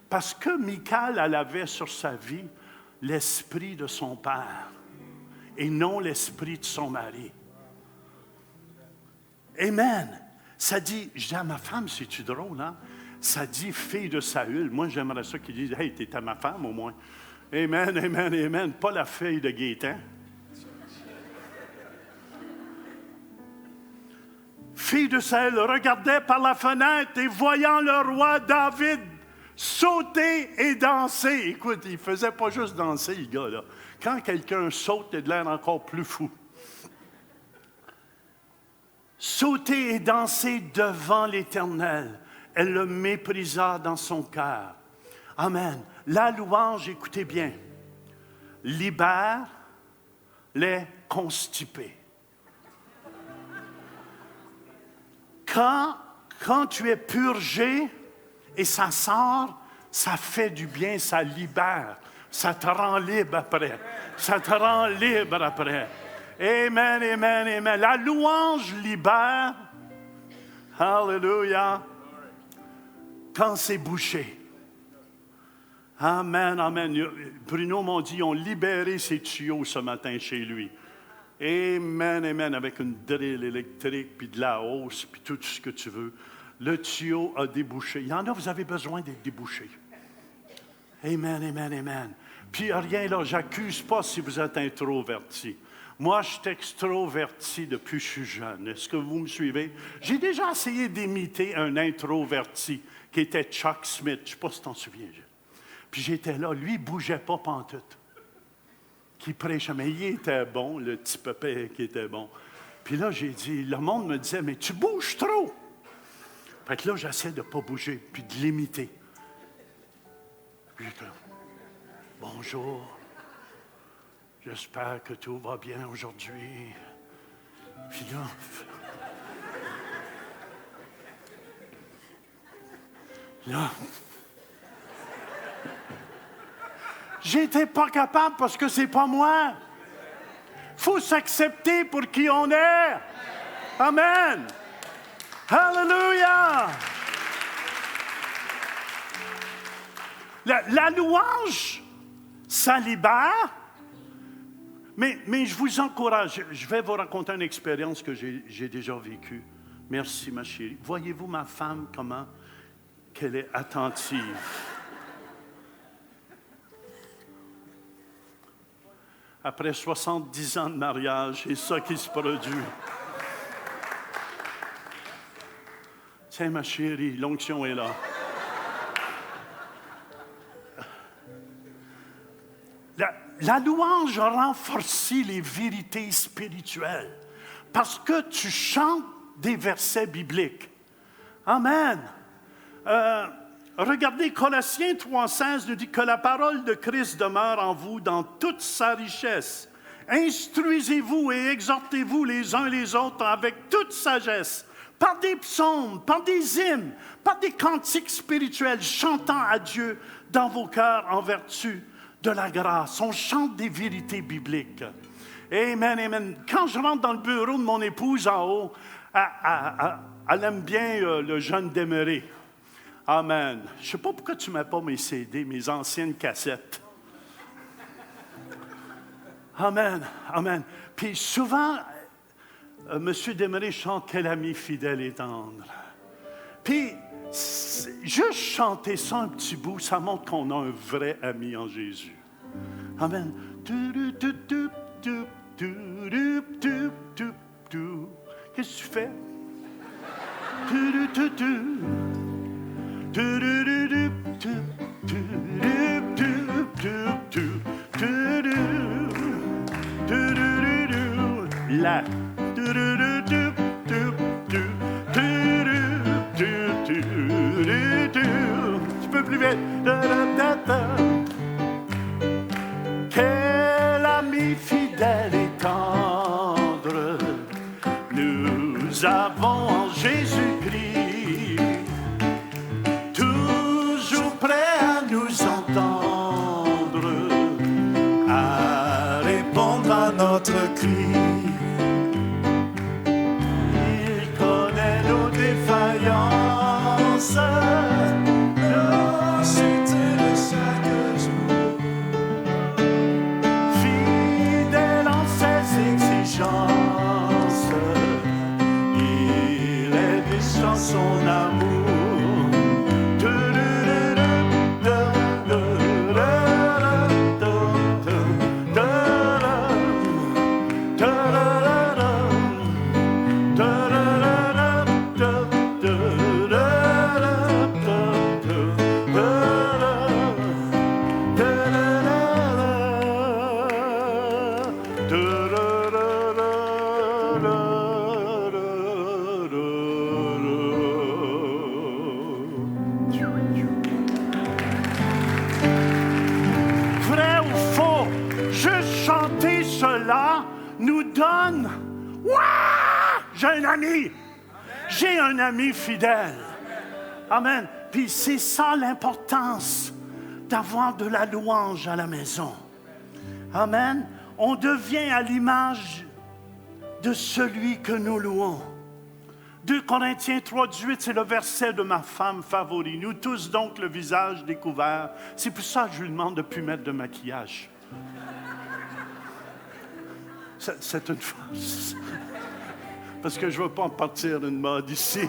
Parce que Michal, elle avait sur sa vie l'esprit de son père et non l'esprit de son mari. Amen. Ça dit, je dis à ma femme, c'est-tu drôle, hein? Ça dit fille de Saül. Moi, j'aimerais ça qu'ils disent, hey, t'es à ma femme au moins. Amen, amen, amen. Pas la fille de Gaétan. Fille de Saül regardait par la fenêtre et voyant le roi David sauter et danser. Écoute, il ne faisait pas juste danser, le gars, là. Quand quelqu'un saute, il a de l'air encore plus fou. Sauter et danser devant l'Éternel. Elle le méprisa dans son cœur. Amen. La louange, écoutez bien, libère les constipés. Quand tu es purgé et ça sort, ça fait du bien, ça libère. Ça te rend libre après. Ça te rend libre après. Amen, amen, amen. La louange libère. Alléluia. Quand c'est bouché. Amen, amen. Bruno m'a dit, ils ont libéré ses tuyaux ce matin chez lui. Amen, amen. Avec une drill électrique, puis de la hausse, puis tout ce que tu veux. Le tuyau a débouché. Il y en a, vous avez besoin d'être débouché. Amen, amen, amen. Puis rien là, j'accuse pas si vous êtes introverti. Moi, je suis extroverti depuis que je suis jeune. Est-ce que vous me suivez? J'ai déjà essayé d'imiter un introverti qui était Chuck Smith. Je ne sais pas si tu t'en souviens. Puis j'étais là. Lui, il ne bougeait pas pantoute. Qui prêchait. Mais il était bon, le petit pépé qui était bon. Puis là, j'ai dit, le monde me disait, mais tu bouges trop. Fait que là, j'essaie de ne pas bouger, puis de l'imiter. Puis j'étais là, bonjour. J'espère que tout va bien aujourd'hui. Puis là, j'étais pas capable parce que c'est pas moi. Faut s'accepter pour qui on est. Amen. Hallelujah. La louange, ça libère. Mais je vous encourage, je vais vous raconter une expérience que j'ai déjà vécue. Merci, ma chérie. Voyez-vous ma femme, comment qu'elle est attentive. Après 70 ans de mariage, c'est ça qui se produit. Tiens, ma chérie, l'onction est là. La louange renforce les vérités spirituelles parce que tu chantes des versets bibliques. Amen. Regardez, Colossiens 3,16 nous dit que la parole de Christ demeure en vous dans toute sa richesse. Instruisez-vous et exhortez-vous les uns les autres avec toute sagesse, par des psaumes, par des hymnes, par des cantiques spirituels, chantant à Dieu dans vos cœurs en vertu de la grâce. On chante des vérités bibliques. Amen, amen. Quand je rentre dans le bureau de mon épouse en haut, elle aime bien le jeune Desmarais. Amen. Je ne sais pas pourquoi tu ne mets pas mes CD, mes anciennes cassettes. Amen, amen. Puis souvent, M. Desmarais chante « Quel ami fidèle et tendre ». Puis, juste chanter ça un petit bout, ça montre qu'on a un vrai ami en Jésus. Amen. Qu'est-ce que tu fais? La. Tu peux plus vite. Quel ami fidèle et tendre nous avons en Jésus-Christ, toujours prêt à nous entendre, à répondre à notre cri. Il connaît nos défaillances, nos chutes de chaque jour. Fidèle en ses exigences, il est riche dans son amour. Vrai ou faux, juste chanter cela nous donne « Ouah! J'ai un ami! J'ai un ami fidèle! » Amen. Puis c'est ça l'importance d'avoir de la louange à la maison. Amen. On devient à l'image de celui que nous louons. 2 Corinthiens 3,18, c'est le verset de ma femme favorite. Nous tous donc le visage découvert. C'est pour ça que je lui demande de ne plus mettre de maquillage. C'est une farce. Parce que je ne veux pas en partir d'une mode ici.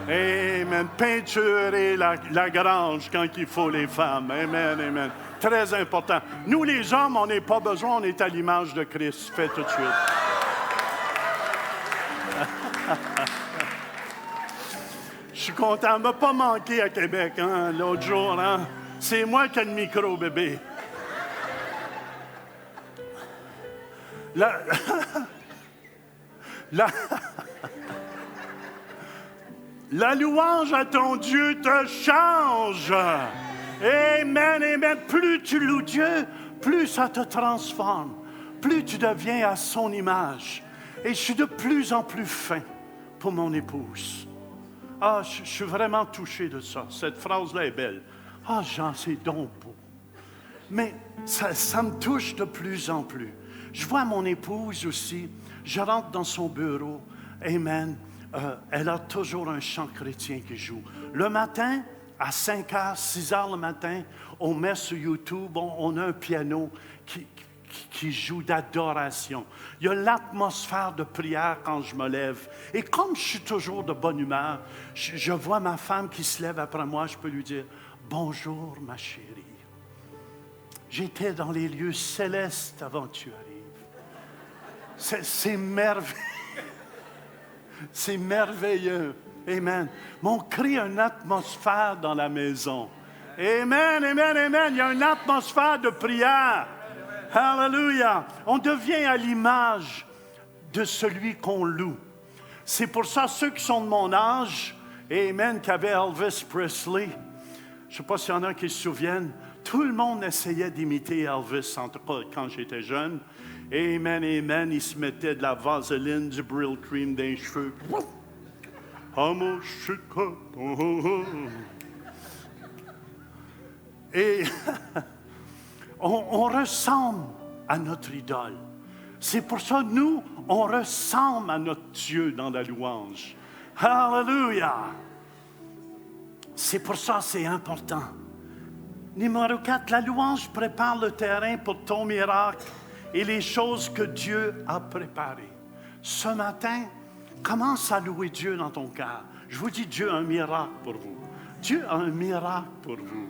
Amen. Peinturer la grange quand il faut les femmes. Amen, amen. Très important. Nous, les hommes, on n'a pas besoin, on est à l'image de Christ. Fais tout de suite. Je suis content. Elle ne m'a pas manqué à Québec, hein, l'autre jour. Hein. C'est moi qui ai le micro, bébé. La louange à ton Dieu te change. Amen, amen. Plus tu loues Dieu, plus ça te transforme. Plus tu deviens à son image. Et je suis de plus en plus fin pour mon épouse. Ah, je suis vraiment touché de ça. Cette phrase-là est belle. Ah, Jean, c'est donc beau. Mais ça me touche de plus en plus. Je vois mon épouse aussi. Je rentre dans son bureau. Amen. Elle a toujours un chant chrétien qui joue. Le matin, à 5 h, 6 h le matin, on met sur YouTube, on a un piano qui joue d'adoration. Il y a l'atmosphère de prière quand je me lève. Et comme je suis toujours de bonne humeur, je vois ma femme qui se lève après moi, je peux lui dire « Bonjour, ma chérie. J'étais dans les lieux célestes avant que tu arrives. » C'est merveilleux. C'est merveilleux. Amen. Mais on crée une atmosphère dans la maison. Amen, amen, amen. Il y a une atmosphère de prière. Alléluia. On devient à l'image de celui qu'on loue. C'est pour ça, ceux qui sont de mon âge, amen, qui avaient Elvis Presley, je ne sais pas s'il y en a qui se souviennent, tout le monde essayait d'imiter Elvis, en tout cas quand j'étais jeune. Amen, amen, il se mettait de la vaseline, du Brill Cream dans les cheveux. Et on ressemble à notre idole. C'est pour ça, nous, on ressemble à notre Dieu dans la louange. Alléluia! C'est pour ça que c'est important. Numéro 4, la louange prépare le terrain pour ton miracle et les choses que Dieu a préparées. Ce matin, commence à louer Dieu dans ton cœur. Je vous dis, Dieu a un miracle pour vous. Dieu a un miracle pour vous.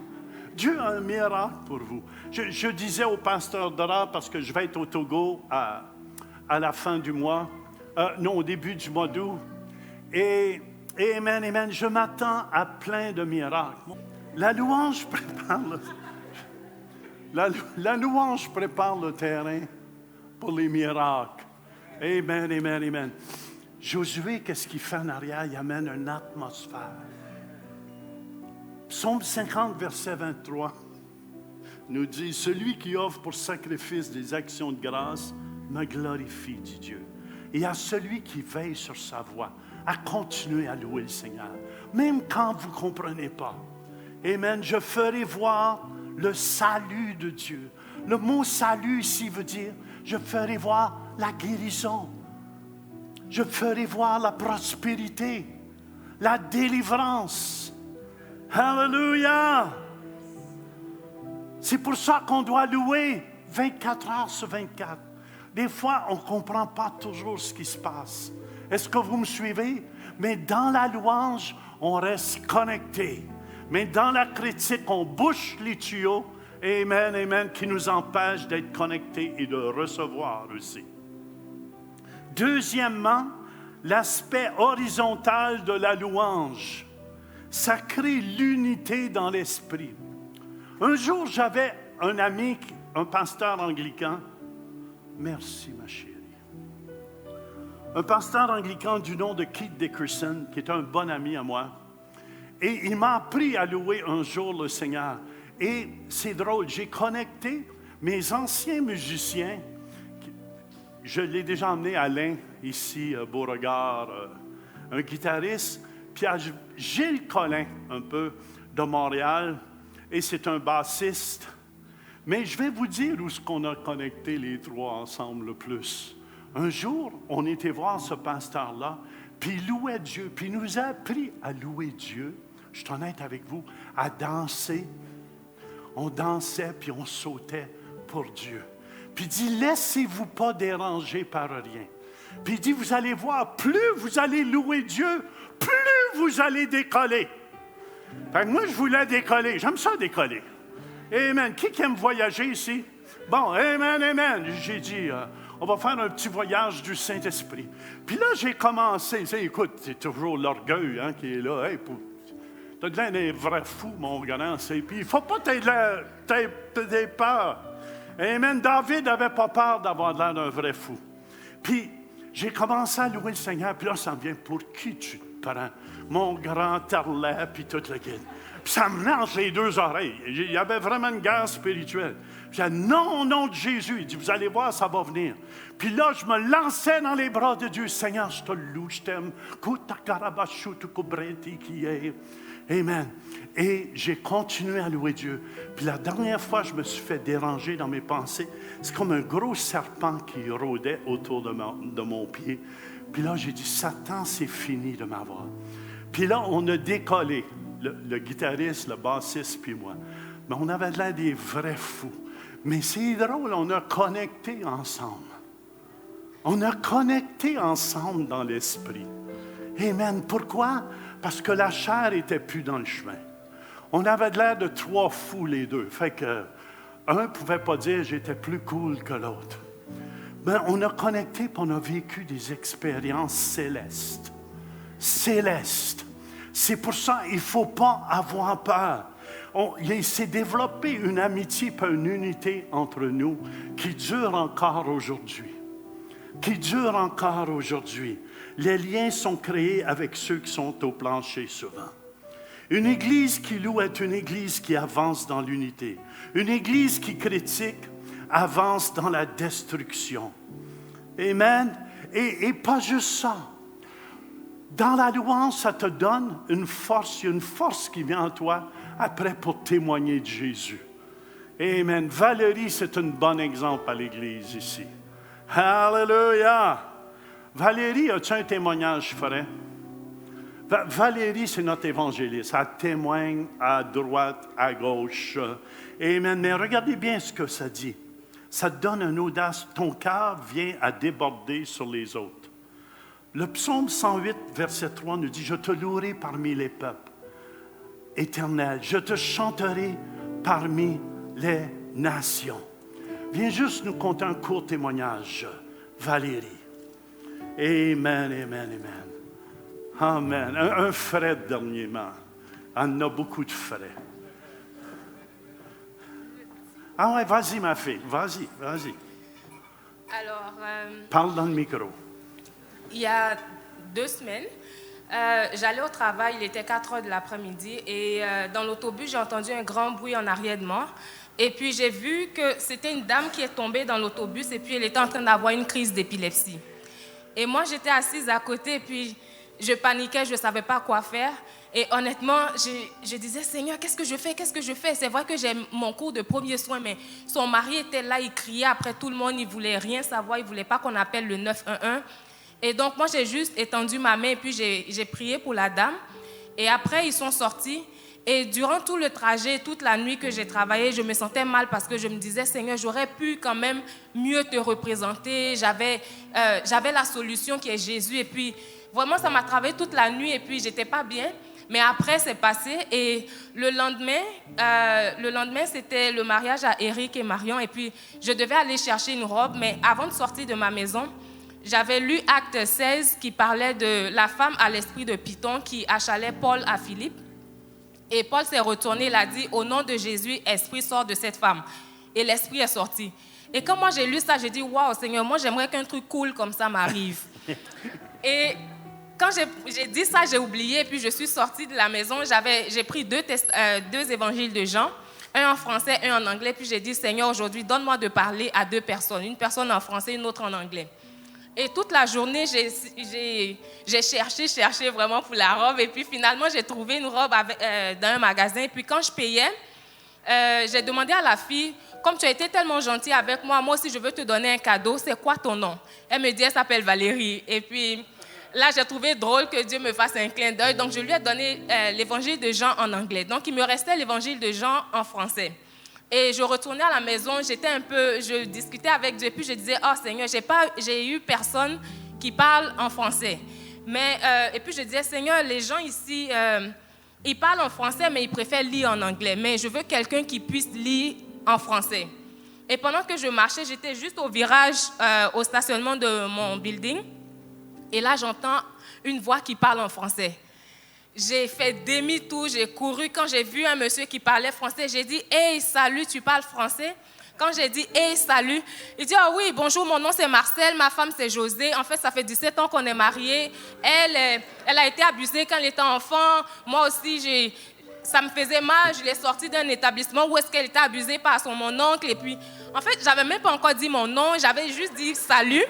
Dieu a un miracle pour vous. Je disais au pasteur Dora, parce que je vais être au Togo à la fin du mois, au début du mois d'août, et amen, amen, je m'attends à plein de miracles. La louange prépare la louange prépare le terrain pour les miracles. Amen, amen, amen. Josué, qu'est-ce qu'il fait en arrière? Il amène une atmosphère. Psaume 50, verset 23, nous dit, « Celui qui offre pour sacrifice des actions de grâce me glorifie, dit Dieu. Et à celui qui veille sur sa voie, à continuer à louer le Seigneur, même quand vous ne comprenez pas. Amen. Je ferai voir le salut de Dieu. Le mot salut ici veut dire, je ferai voir la guérison. Je ferai voir la prospérité, la délivrance. Alléluia! C'est pour ça qu'on doit louer 24 heures sur 24. Des fois, on ne comprend pas toujours ce qui se passe. Est-ce que vous me suivez? Mais dans la louange, on reste connecté. Mais dans la critique, on bouche les tuyaux, amen, amen, qui nous empêchent d'être connectés et de recevoir aussi. Deuxièmement, l'aspect horizontal de la louange. Ça crée l'unité dans l'esprit. Un jour, j'avais un ami, un pasteur anglican. Merci, ma chérie. Un pasteur anglican du nom de Keith Dickerson, qui est un bon ami à moi. Et il m'a appris à louer un jour le Seigneur. Et c'est drôle, j'ai connecté mes anciens musiciens. Je l'ai déjà emmené à Alain, ici, Beauregard, un guitariste. Puis à Gilles Collin, un peu, de Montréal. Et c'est un bassiste. Mais je vais vous dire où est-ce qu'on a connecté les trois ensemble le plus. Un jour, on était voir ce pasteur-là, puis il louait Dieu, puis il nous a appris à louer Dieu. Je suis honnête avec vous, à danser. On dansait, puis on sautait pour Dieu. Puis il dit, laissez-vous pas déranger par rien. Puis il dit, vous allez voir, plus vous allez louer Dieu, plus vous allez décoller. Fait que moi, je voulais décoller. J'aime ça décoller. Amen. Qui aime voyager ici? Bon, amen, amen. J'ai dit, on va faire un petit voyage du Saint-Esprit. Puis là, j'ai commencé. Écoute, c'est toujours l'orgueil qui est là. Hey, t'as de l'air d'un vrai fou, mon grand. Puis il ne faut pas t'aider peur. Amen. David n'avait pas peur d'avoir l'air d'un vrai fou. Puis j'ai commencé à louer le Seigneur. Puis là, ça me vient, pour qui tu te prends? Mon grand tarlet, puis tout le guide. Puis ça me lance les deux oreilles. Il y avait vraiment une guerre spirituelle. Puis j'ai dit, non, au nom de Jésus. Il dit, vous allez voir, ça va venir. Puis là, je me lançais dans les bras de Dieu. Seigneur, je te loue, je t'aime. Amen. Et j'ai continué à louer Dieu. Puis la dernière fois, je me suis fait déranger dans mes pensées. C'est comme un gros serpent qui rôdait autour de mon pied. Puis là, j'ai dit, Satan, c'est fini de m'avoir. Puis là, on a décollé, le guitariste, le bassiste, puis moi. Mais on avait l'air des vrais fous. Mais c'est drôle, on a connecté ensemble. On a connecté ensemble dans l'esprit. Amen. Pourquoi? Parce que la chair n'était plus dans le chemin. On avait l'air de trois fous, les deux. Fait que un ne pouvait pas dire « j'étais plus cool que l'autre ». Ben, on a connecté et on a vécu des expériences célestes. Célestes. C'est pour ça qu'il ne faut pas avoir peur. Il s'est développé une amitié et une unité entre nous qui dure encore aujourd'hui. Qui dure encore aujourd'hui. Les liens sont créés avec ceux qui sont au plancher souvent. Une église qui loue est une église qui avance dans l'unité. Une église qui critique avance dans la destruction. Amen. Et pas juste ça. Dans la louange, ça te donne une force qui vient en toi après pour témoigner de Jésus. Amen. Valérie, c'est un bon exemple à l'église ici. Hallelujah. Valérie, as-tu un témoignage frais? Valérie, c'est notre évangéliste. Elle témoigne à droite, à gauche. Amen. Mais regardez bien ce que ça dit. Ça te donne une audace. Ton cœur vient à déborder sur les autres. Le psaume 108, verset 3 nous dit « Je te louerai parmi les peuples, Éternel. Je te chanterai parmi les nations. » Viens juste nous conter un court témoignage, Valérie. Amen, amen, amen. Amen. Un frère dernièrement. On a beaucoup de frères. Ah ouais, vas-y ma fille, vas-y. Alors, parle dans le micro. il y a 2 semaines, j'allais au travail, il était 4 heures de l'après-midi et dans l'autobus, j'ai entendu un grand bruit en arrière de moi. Et puis, j'ai vu que c'était une dame qui est tombée dans l'autobus et puis elle était en train d'avoir une crise d'épilepsie. Et moi, j'étais assise à côté et puis je paniquais, je ne savais pas quoi faire. Et honnêtement, je disais, Seigneur, qu'est-ce que je fais? C'est vrai que j'ai mon cours de premiers soins, mais son mari était là, il criait après tout le monde, il ne voulait rien savoir, il ne voulait pas qu'on appelle le 911. Et donc, moi, j'ai juste étendu ma main et puis j'ai prié pour la dame. Et après, ils sont sortis. Et durant tout le trajet, toute la nuit que j'ai travaillé, je me sentais mal parce que je me disais, Seigneur, j'aurais pu quand même mieux te représenter. J'avais la solution qui est Jésus. Et puis, vraiment, ça m'a travaillé toute la nuit et puis, j'étais pas bien. Mais après, c'est passé. Et le lendemain, c'était le mariage à Eric et Marion. Et puis, je devais aller chercher une robe. Mais avant de sortir de ma maison, j'avais lu Acte 16 qui parlait de la femme à l'esprit de Python qui achalait Paul à Philippe. Et Paul s'est retourné, il a dit, au nom de Jésus, esprit sort de cette femme. Et l'esprit est sorti. Et quand moi j'ai lu ça, j'ai dit, waouh, Seigneur, moi j'aimerais qu'un truc cool comme ça m'arrive. Et quand j'ai dit ça, j'ai oublié, puis je suis sortie de la maison, j'ai pris 2 évangiles de Jean, un en français, un en anglais, puis j'ai dit, Seigneur, aujourd'hui, donne-moi de parler à 2 personnes, une personne en français, une autre en anglais. Et toute la journée, j'ai cherché vraiment pour la robe. Et puis finalement, j'ai trouvé une robe dans un magasin. Et puis quand je payais, j'ai demandé à la fille, comme tu as été tellement gentille avec moi, moi aussi je veux te donner un cadeau, c'est quoi ton nom? Elle me dit, elle s'appelle Valérie. Et puis là, j'ai trouvé drôle que Dieu me fasse un clin d'œil. Donc je lui ai donné l'évangile de Jean en anglais. Donc il me restait l'évangile de Jean en français. Et je retournais à la maison, je discutais avec Dieu, puis je disais, oh Seigneur, j'ai eu personne qui parle en français. Et puis je disais, Seigneur, les gens ici, ils parlent en français, mais ils préfèrent lire en anglais. Mais je veux quelqu'un qui puisse lire en français. Et pendant que je marchais, j'étais juste au virage, au stationnement de mon building. Et là, j'entends une voix qui parle en français. J'ai fait demi-tour, j'ai couru. Quand j'ai vu un monsieur qui parlait français, j'ai dit « Hey, salut, tu parles français ?» Quand j'ai dit « Hey, salut », il dit « Ah oui, bonjour, mon nom c'est Marcel, ma femme c'est José. En fait, ça fait 17 ans qu'on est mariés. Elle a été abusée quand elle était enfant. Moi aussi, ça me faisait mal. Je l'ai sortie d'un établissement où est-ce qu'elle était abusée par mon oncle. Et puis, en fait, j'avais même pas encore dit mon nom. J'avais juste dit « Salut ».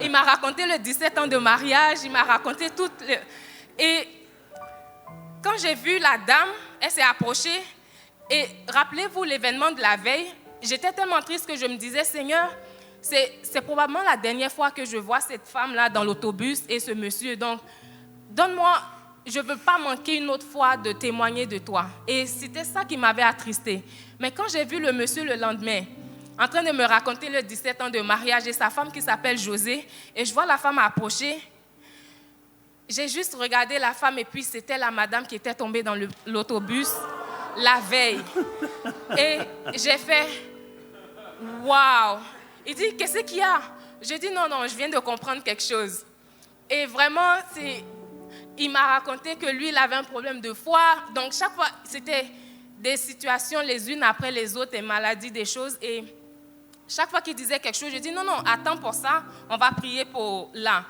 Il m'a raconté le 17 ans de mariage. Il m'a raconté tout. Et quand j'ai vu la dame, elle s'est approchée. Et rappelez-vous l'événement de la veille, j'étais tellement triste que je me disais, Seigneur, c'est probablement la dernière fois que je vois cette femme-là dans l'autobus et ce monsieur. Donc, donne-moi, je ne veux pas manquer une autre fois de témoigner de toi. Et c'était ça qui m'avait attristée. Mais quand j'ai vu le monsieur le lendemain, en train de me raconter le 17 ans de mariage et sa femme qui s'appelle José, et je vois la femme approcher, j'ai juste regardé la femme et puis c'était la madame qui était tombée dans l'autobus la veille. Et j'ai fait « Waouh !» Il dit « Qu'est-ce qu'il y a ?» J'ai dit « Non, je viens de comprendre quelque chose. » Et vraiment, il m'a raconté que lui, il avait un problème de foie. Donc chaque fois, des situations les unes après les autres, des maladies, des choses. Et chaque fois qu'il disait quelque chose, je dis non, attends pour ça, on va prier pour là.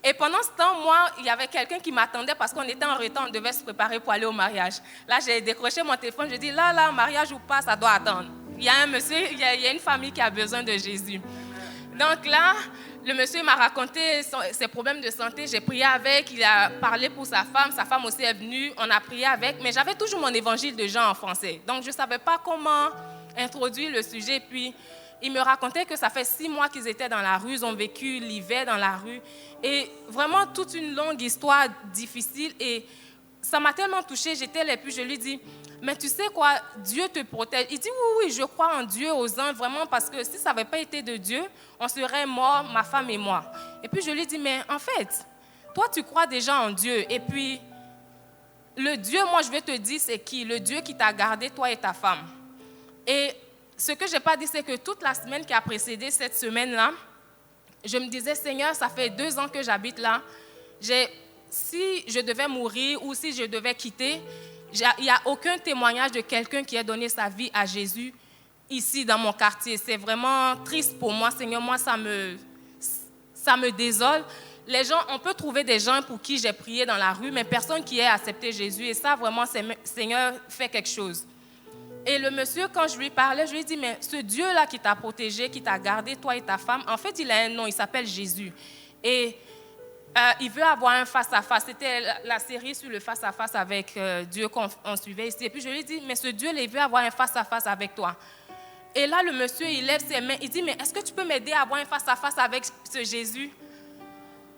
Et pendant ce temps, moi, il y avait quelqu'un qui m'attendait parce qu'on était en retard, on devait se préparer pour aller au mariage. Là, j'ai décroché mon téléphone, je dis là, mariage ou pas, ça doit attendre. Il y a un monsieur, il y a une famille qui a besoin de Jésus. Donc là, le monsieur m'a raconté ses problèmes de santé, j'ai prié avec, il a parlé pour sa femme aussi est venue, on a prié avec, mais j'avais toujours mon évangile de Jean en français. Donc je ne savais pas comment introduire le sujet, puis il me racontait que ça fait 6 mois qu'ils étaient dans la rue, ils ont vécu l'hiver dans la rue. Et vraiment toute une longue histoire difficile. Et ça m'a tellement touchée, j'étais là, puis je lui dis, mais tu sais quoi, Dieu te protège. Il dit, oui, je crois en Dieu, aux anges, vraiment, parce que si ça n'avait pas été de Dieu, on serait morts, ma femme et moi. Et puis je lui dis, mais en fait, toi tu crois déjà en Dieu. Et puis, le Dieu, moi je vais te dire, c'est qui? Le Dieu qui t'a gardé, toi et ta femme. Et ce que je n'ai pas dit, c'est que toute la semaine qui a précédé cette semaine-là, je me disais, Seigneur, ça fait 2 ans que j'habite là. Si je devais mourir ou si je devais quitter, il n'y a aucun témoignage de quelqu'un qui a donné sa vie à Jésus ici dans mon quartier. C'est vraiment triste pour moi, Seigneur. Moi, ça me désole. Les gens, on peut trouver des gens pour qui j'ai prié dans la rue, mais personne qui ait accepté Jésus. Et ça, vraiment, Seigneur, fait quelque chose. Et le monsieur, quand je lui parlais, je lui ai dit, mais ce Dieu-là qui t'a protégé, qui t'a gardé, toi et ta femme, en fait, il a un nom, il s'appelle Jésus. Et il veut avoir un face-à-face. C'était la série sur le face-à-face avec Dieu qu'on suivait ici. Et puis je lui ai dit, mais ce Dieu-là, il veut avoir un face-à-face avec toi. Et là, le monsieur, il lève ses mains, il dit, mais est-ce que tu peux m'aider à avoir un face-à-face avec ce Jésus?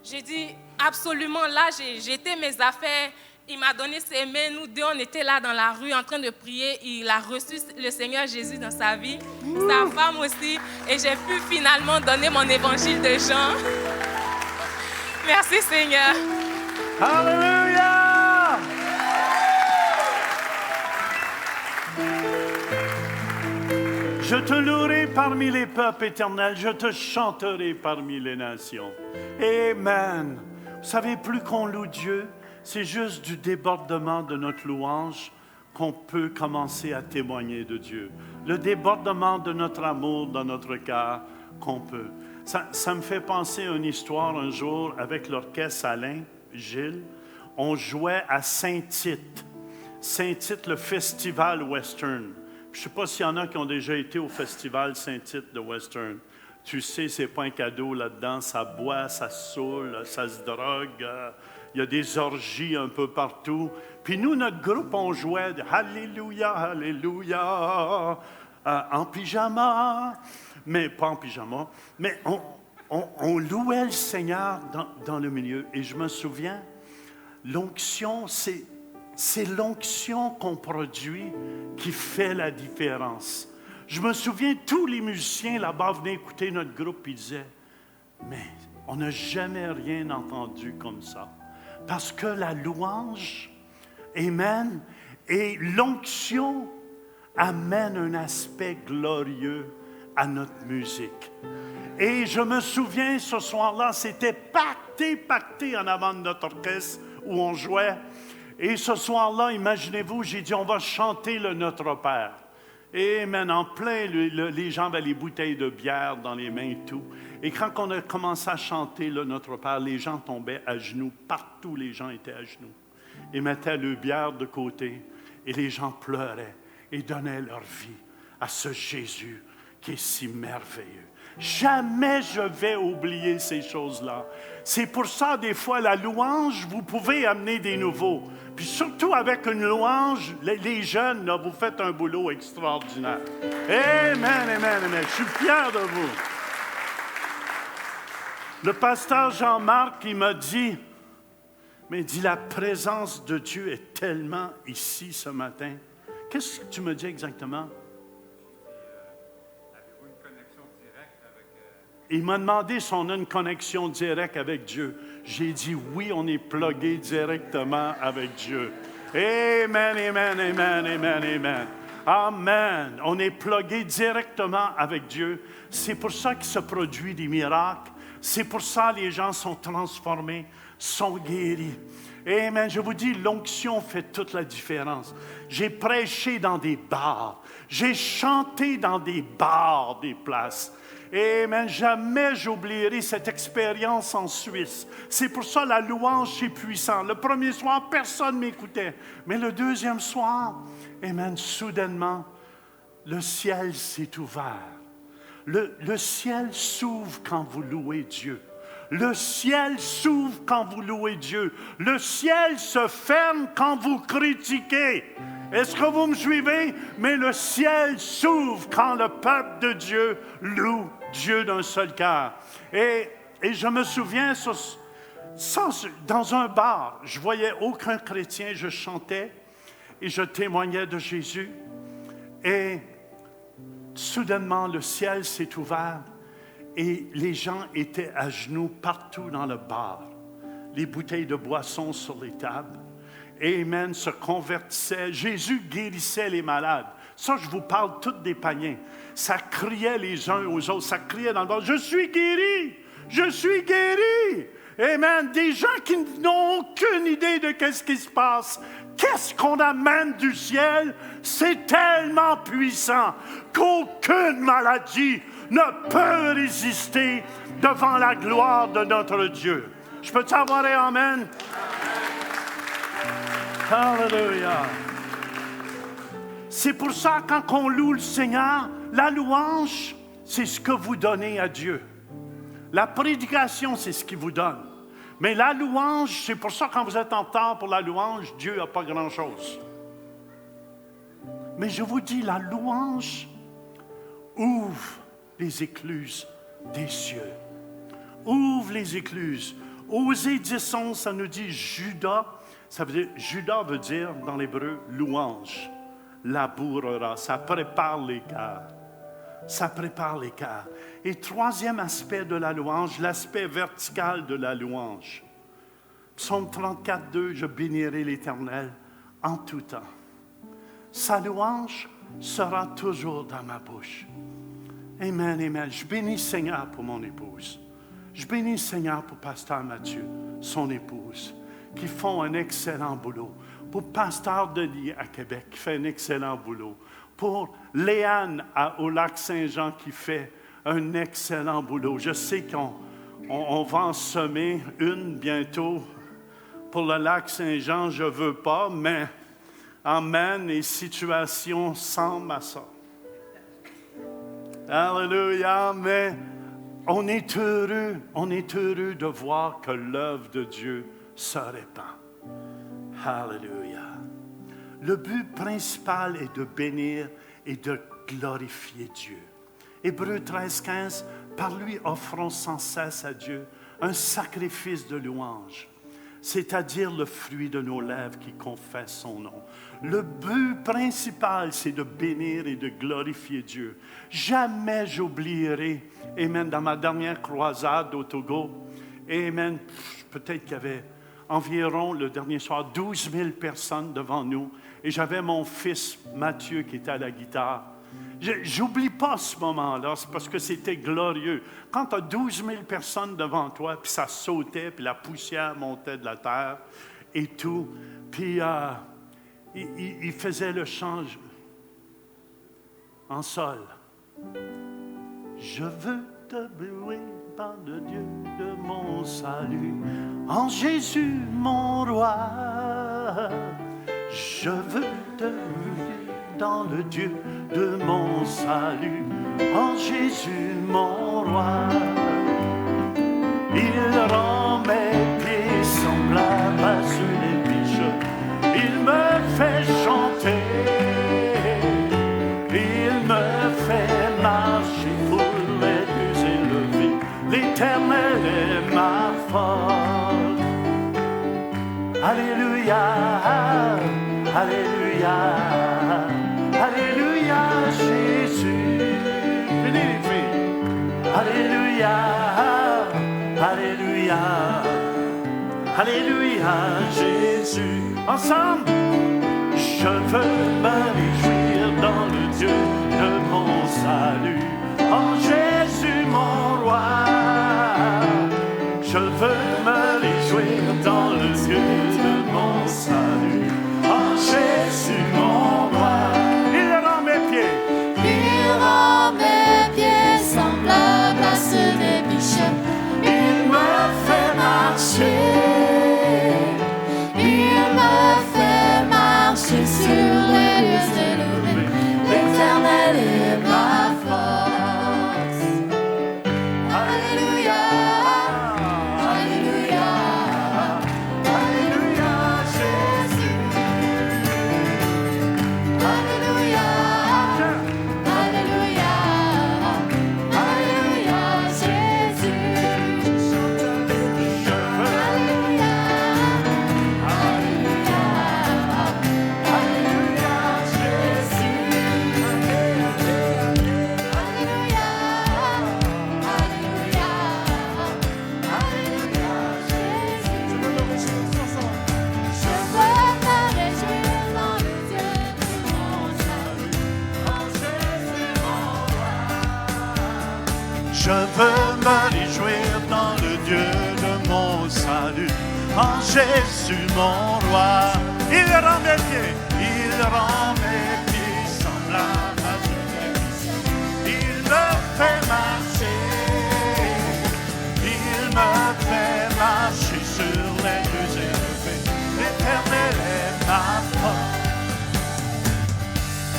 J'ai dit, absolument. Là, j'ai été mes affaires. Il m'a donné ses mains, nous deux, on était là dans la rue en train de prier. Il a reçu le Seigneur Jésus dans sa vie, sa femme aussi. Et j'ai pu finalement donner mon évangile de Jean. Merci Seigneur. Alléluia! Je te louerai parmi les peuples éternels, je te chanterai parmi les nations. Amen. Vous savez, plus qu'on loue Dieu, c'est juste du débordement de notre louange qu'on peut commencer à témoigner de Dieu. Le débordement de notre amour dans notre cœur qu'on peut. Ça me fait penser à une histoire un jour avec l'orchestre Alain, Gilles. On jouait à Saint-Tite. Saint-Tite, le festival western. Je ne sais pas s'il y en a qui ont déjà été au festival Saint-Tite de western. Tu sais, c'est pas un cadeau là-dedans. Ça boit, ça saoule, ça se drogue. Il y a des orgies un peu partout. Puis nous, notre groupe, on jouait « Alléluia, Alléluia » en pyjama. Mais pas en pyjama. Mais on louait le Seigneur dans le milieu. Et je me souviens, l'onction, c'est l'onction qu'on produit qui fait la différence. Je me souviens, tous les musiciens là-bas venaient écouter notre groupe et disaient « Mais on n'a jamais rien entendu comme ça. » Parce que la louange, amen, et l'onction amène un aspect glorieux à notre musique. Et je me souviens, ce soir-là, c'était pacté en avant de notre orchestre où on jouait. Et ce soir-là, imaginez-vous, j'ai dit, on va chanter le Notre Père. Et en plein, les gens avaient les bouteilles de bière dans les mains et tout. Et quand on a commencé à chanter le Notre Père, les gens tombaient à genoux. Partout, les gens étaient à genoux. Ils mettaient le bière de côté et les gens pleuraient et donnaient leur vie à ce Jésus qui est si merveilleux. Jamais je vais oublier ces choses-là. C'est pour ça, des fois, la louange, vous pouvez amener des nouveaux. Puis surtout avec une louange, les jeunes, là, vous faites un boulot extraordinaire. Amen, amen, amen. Je suis fier de vous. Le pasteur Jean-Marc, il m'a dit, la présence de Dieu est tellement ici ce matin. Qu'est-ce que tu me dis exactement? Il m'a demandé si on a une connexion directe avec Dieu. J'ai dit oui, on est plugué directement avec Dieu. Amen, amen, amen, amen, amen. Amen. On est plugué directement avec Dieu. C'est pour ça qu'il se produit des miracles. C'est pour ça que les gens sont transformés, sont guéris. Amen. Je vous dis, l'onction fait toute la différence. J'ai prêché dans des bars. J'ai chanté dans des bars, des places. Amen. Jamais j'oublierai cette expérience en Suisse. C'est pour ça la louange est puissante. Le premier soir, personne ne m'écoutait. Mais le deuxième soir, amen, soudainement, le ciel s'est ouvert. Le ciel s'ouvre quand vous louez Dieu. Le ciel s'ouvre quand vous louez Dieu. Le ciel se ferme quand vous critiquez. Est-ce que vous me suivez? Mais le ciel s'ouvre quand le peuple de Dieu loue Dieu d'un seul cœur. Et je me souviens, dans un bar, je ne voyais aucun chrétien, je chantais et je témoignais de Jésus. Et soudainement, le ciel s'est ouvert et les gens étaient à genoux partout dans le bar. Les bouteilles de boissons sur les tables. Amen, se convertissaient. Jésus guérissait les malades. Ça, je vous parle toutes des païens. Ça criait les uns aux autres. Ça criait dans le bar. Je suis guéri! Je suis guéri! Amen. Des gens qui n'ont aucune idée de qu'est-ce qui se passe. Qu'est-ce qu'on amène du ciel? C'est tellement puissant qu'aucune maladie ne peut résister devant la gloire de notre Dieu. Je peux t'avoir un amen? Alléluia. C'est pour ça, quand on loue le Seigneur, la louange, c'est ce que vous donnez à Dieu. La prédication, c'est ce qu'il vous donne. Mais la louange, c'est pour ça, quand vous êtes en retard pour la louange, Dieu n'a pas grand-chose. Mais je vous dis, la louange ouvre les écluses des cieux. Ouvre les écluses. Osée 10:11, ça nous dit Judas. Judas veut dire, dans l'hébreu, louange. Labourera. Ça prépare les cœurs. Ça prépare les cœurs. Et troisième aspect de la louange, l'aspect vertical de la louange. Psaume 34:2, je bénirai l'Éternel en tout temps. Sa louange sera toujours dans ma bouche. Amen, amen. Je bénis Seigneur pour mon épouse. Je bénis Seigneur pour Pasteur Mathieu, son épouse, qui font un excellent boulot. Pour Pasteur Denis à Québec, qui fait un excellent boulot. Pour Léane au Lac-Saint-Jean, qui fait un excellent boulot. Je sais qu'on va en semer une bientôt. Pour le Lac-Saint-Jean, je ne veux pas, mais amen, les situations semblent à ça. Alléluia, mais on est heureux de voir que l'œuvre de Dieu se répand. Alléluia. Le but principal est de bénir et de glorifier Dieu. Hébreux 13:15, par lui offrons sans cesse à Dieu un sacrifice de louange, c'est-à-dire le fruit de nos lèvres qui confesse son nom. Le but principal, c'est de bénir et de glorifier Dieu. Jamais j'oublierai, amen, dans ma dernière croisade au Togo, amen, peut-être qu'il y avait environ, le dernier soir, 12 000 personnes devant nous. Et j'avais mon fils Mathieu qui était à la guitare. J'oublie pas ce moment-là, c'est parce que c'était glorieux. Quand tu as 12 000 personnes devant toi, puis ça sautait, puis la poussière montait de la terre et tout. Puis il faisait le chant en sol. Je veux te louer par le Dieu de mon salut, en Jésus mon roi. Je veux te louer dans le Dieu de mon salut, en Jésus mon roi. Il rend mes pieds semblables à ceux des biches, il me fait chanter, il me fait marcher pour les plus élevés. L'Éternel est ma force. Alléluia, alléluia, alléluia, Jésus. Venez les filles. Alléluia, alléluia, alléluia, Jésus. Ensemble, je veux me réjouir dans le Dieu de mon salut, en Jésus mon roi. Je veux me réjouir dans le Dieu de mon salut. En Jésus mon roi. Il rend mes pieds. Il rend mes pieds semblables à ceux des biches. Il me fait marcher. Il me fait marcher sur les lieux élevés. L'Éternel est ma force. Alléluia, Alléluia, Alléluia, Jésus. Alléluia, Alléluia, Alléluia, Jésus. Je veux. Alléluia, Alléluia, Jésus. Alléluia, Alléluia, Alléluia, Jésus. Je veux me réjouir dans le Dieu de mon salut. En Jésus mon roi. Je veux me réjouir dans le Dieu de mon salut, en Jésus mon roi. Il rend mes pieds, il rend mes pieds semblables à ceux des biches. Il me fait marcher, il me fait marcher sur les lieux élevés. L'Éternel est ma force.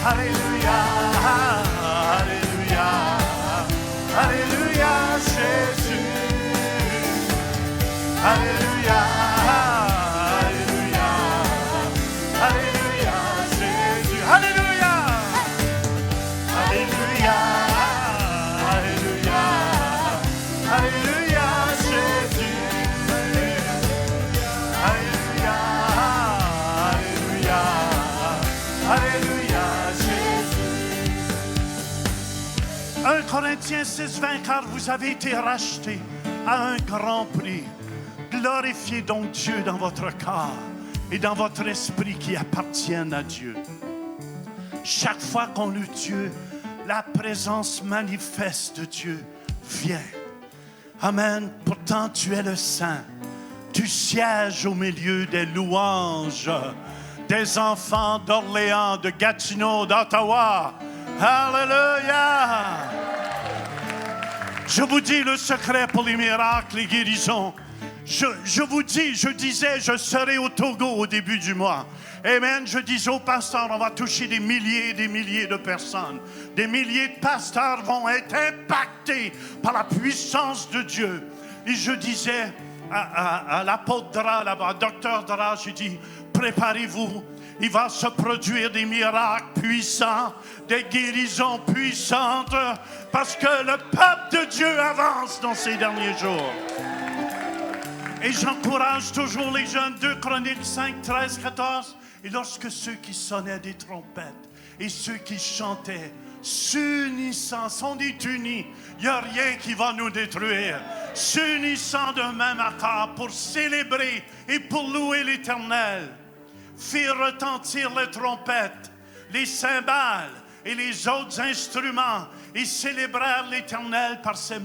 Alléluia, Alléluia, Alléluia, Jésus. Alléluia, Alléluia, Alléluia, Jésus. Alléluia, Alléluia, Alléluia, Alléluia, Jésus. Alléluia, Alléluia, Alléluia, Jésus. 1 Corinthiens 6, 20, car vous avez été rachetés à un grand prix. Glorifiez donc Dieu dans votre corps et dans votre esprit qui appartiennent à Dieu. Chaque fois qu'on loue Dieu, la présence manifeste de Dieu vient. Amen. Pourtant, tu es le Saint. Tu sièges au milieu des louanges des enfants d'Orléans, de Gatineau, d'Ottawa. Alléluia! Je vous dis le secret pour les miracles, les guérisons. Je vous dis, je disais, je serai au Togo au début du mois. Amen. Je disais au pasteur, on va toucher des milliers et des milliers de personnes. Des milliers de pasteurs vont être impactés par la puissance de Dieu. Et je disais à l'apôtre Dra, là-bas, docteur Dra, j'ai dit, préparez-vous. Il va se produire des miracles puissants, des guérisons puissantes, parce que le peuple de Dieu avance dans ces derniers jours. Et j'encourage toujours les jeunes, 2 Chroniques 5, 13, 14. Et lorsque ceux qui sonnaient des trompettes et ceux qui chantaient, s'unissant, sont unis, il n'y a rien qui va nous détruire. S'unissant d'un même accord pour célébrer et pour louer l'Éternel, firent retentir les trompettes, les cymbales et les autres instruments et célébrèrent l'Éternel par ses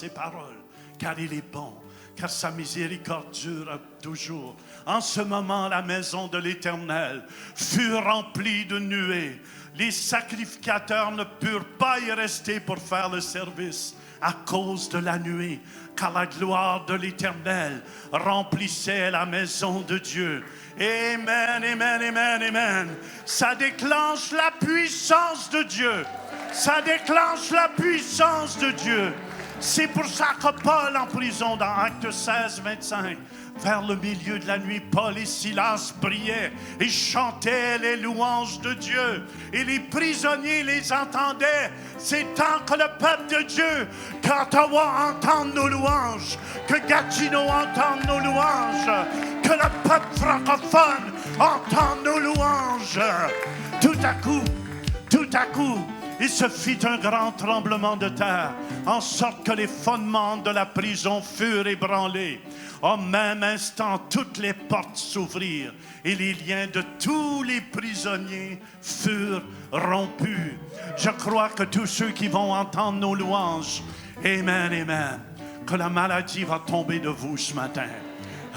paroles, car il est bon. Car sa miséricorde dure toujours. En ce moment, la maison de l'Éternel fut remplie de nuées. Les sacrificateurs ne purent pas y rester pour faire le service à cause de la nuée, car la gloire de l'Éternel remplissait la maison de Dieu. Amen, amen, amen, amen. Ça déclenche la puissance de Dieu. Ça déclenche la puissance de Dieu. C'est pour ça que Paul, en prison, dans Actes 16, 25, vers le milieu de la nuit, Paul et Silas priaient et chantaient les louanges de Dieu. Et les prisonniers les entendaient. C'est tant que le peuple de Dieu, qu'Ottawa entende nos louanges, que Gatineau entende nos louanges, que le peuple francophone entende nos louanges. Tout à coup, il se fit un grand tremblement de terre, en sorte que les fondements de la prison furent ébranlés. Au même instant, toutes les portes s'ouvrirent et les liens de tous les prisonniers furent rompus. Je crois que tous ceux qui vont entendre nos louanges, amen, amen, que la maladie va tomber de vous ce matin.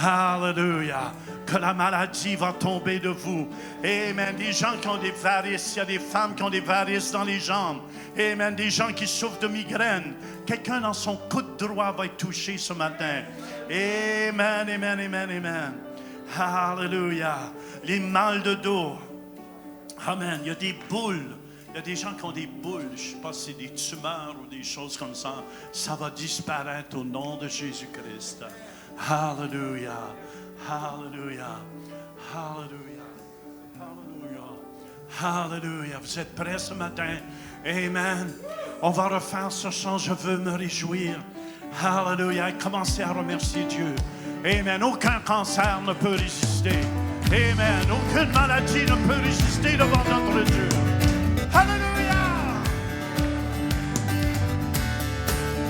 Alléluia. Que la maladie va tomber de vous. Amen. Des gens qui ont des varices. Il y a des femmes qui ont des varices dans les jambes. Amen. Des gens qui souffrent de migraines. Quelqu'un dans son coude droit va être touché ce matin. Amen, amen, amen, amen. Alléluia. Les mal de dos. Amen. Il y a des boules. Il y a des gens qui ont des boules. Je ne sais pas si c'est des tumeurs ou des choses comme ça. Ça va disparaître au nom de Jésus-Christ. Alléluia. Alléluia. Alléluia. Alléluia. Alléluia. Vous êtes prêts ce matin? Amen. On va refaire ce chant. Je veux me réjouir. Alléluia. Commencez à remercier Dieu. Amen. Aucun cancer ne peut résister. Amen. Aucune maladie ne peut résister devant notre Dieu. Alléluia.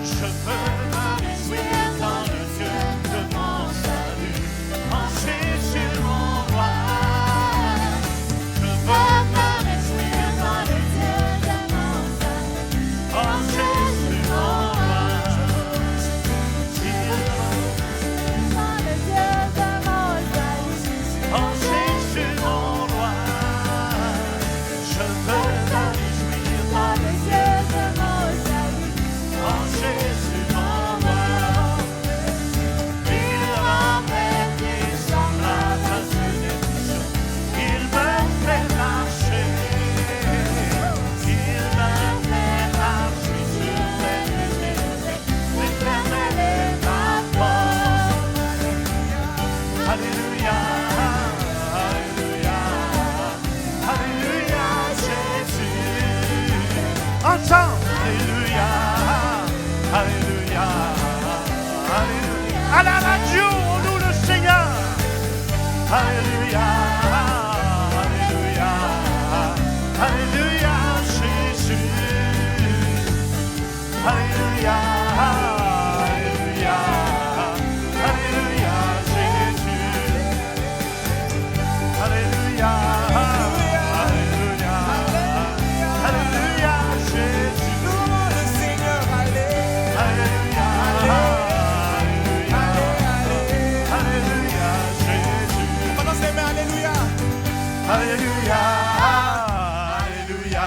Je veux me réjouir dans le Dieu de mon salut. En Jésus mon roi. Je veux me réjouir dans le Dieu de mon salut. En Jésus mon roi. Dans le Dieu de mon salut. En Jésus mon roi. Je veux me réjouir Dans le Dieu de mon salut. en Jésus mon roi. Il rend mes pieds semblables à ceux des bouchons. Il me fait marcher. Il me fait marcher sur les nuées. L'Éternel est ma force. Alléluia. Alléluia. Alléluia, Jésus. Ensemble. Alléluia. Alléluia. Alléluia. À la radio, on loue le Seigneur. Alléluia. Alléluia. Alléluia, Jésus. Alléluia. Alléluia. Alléluia, Jésus. Alléluia. Alléluia. Alléluia, Jésus. Louons le Seigneur, allez. Alléluia. Alléluia. Alléluia, Jésus. Pendant ses mains, alléluia. Alléluia. Alléluia.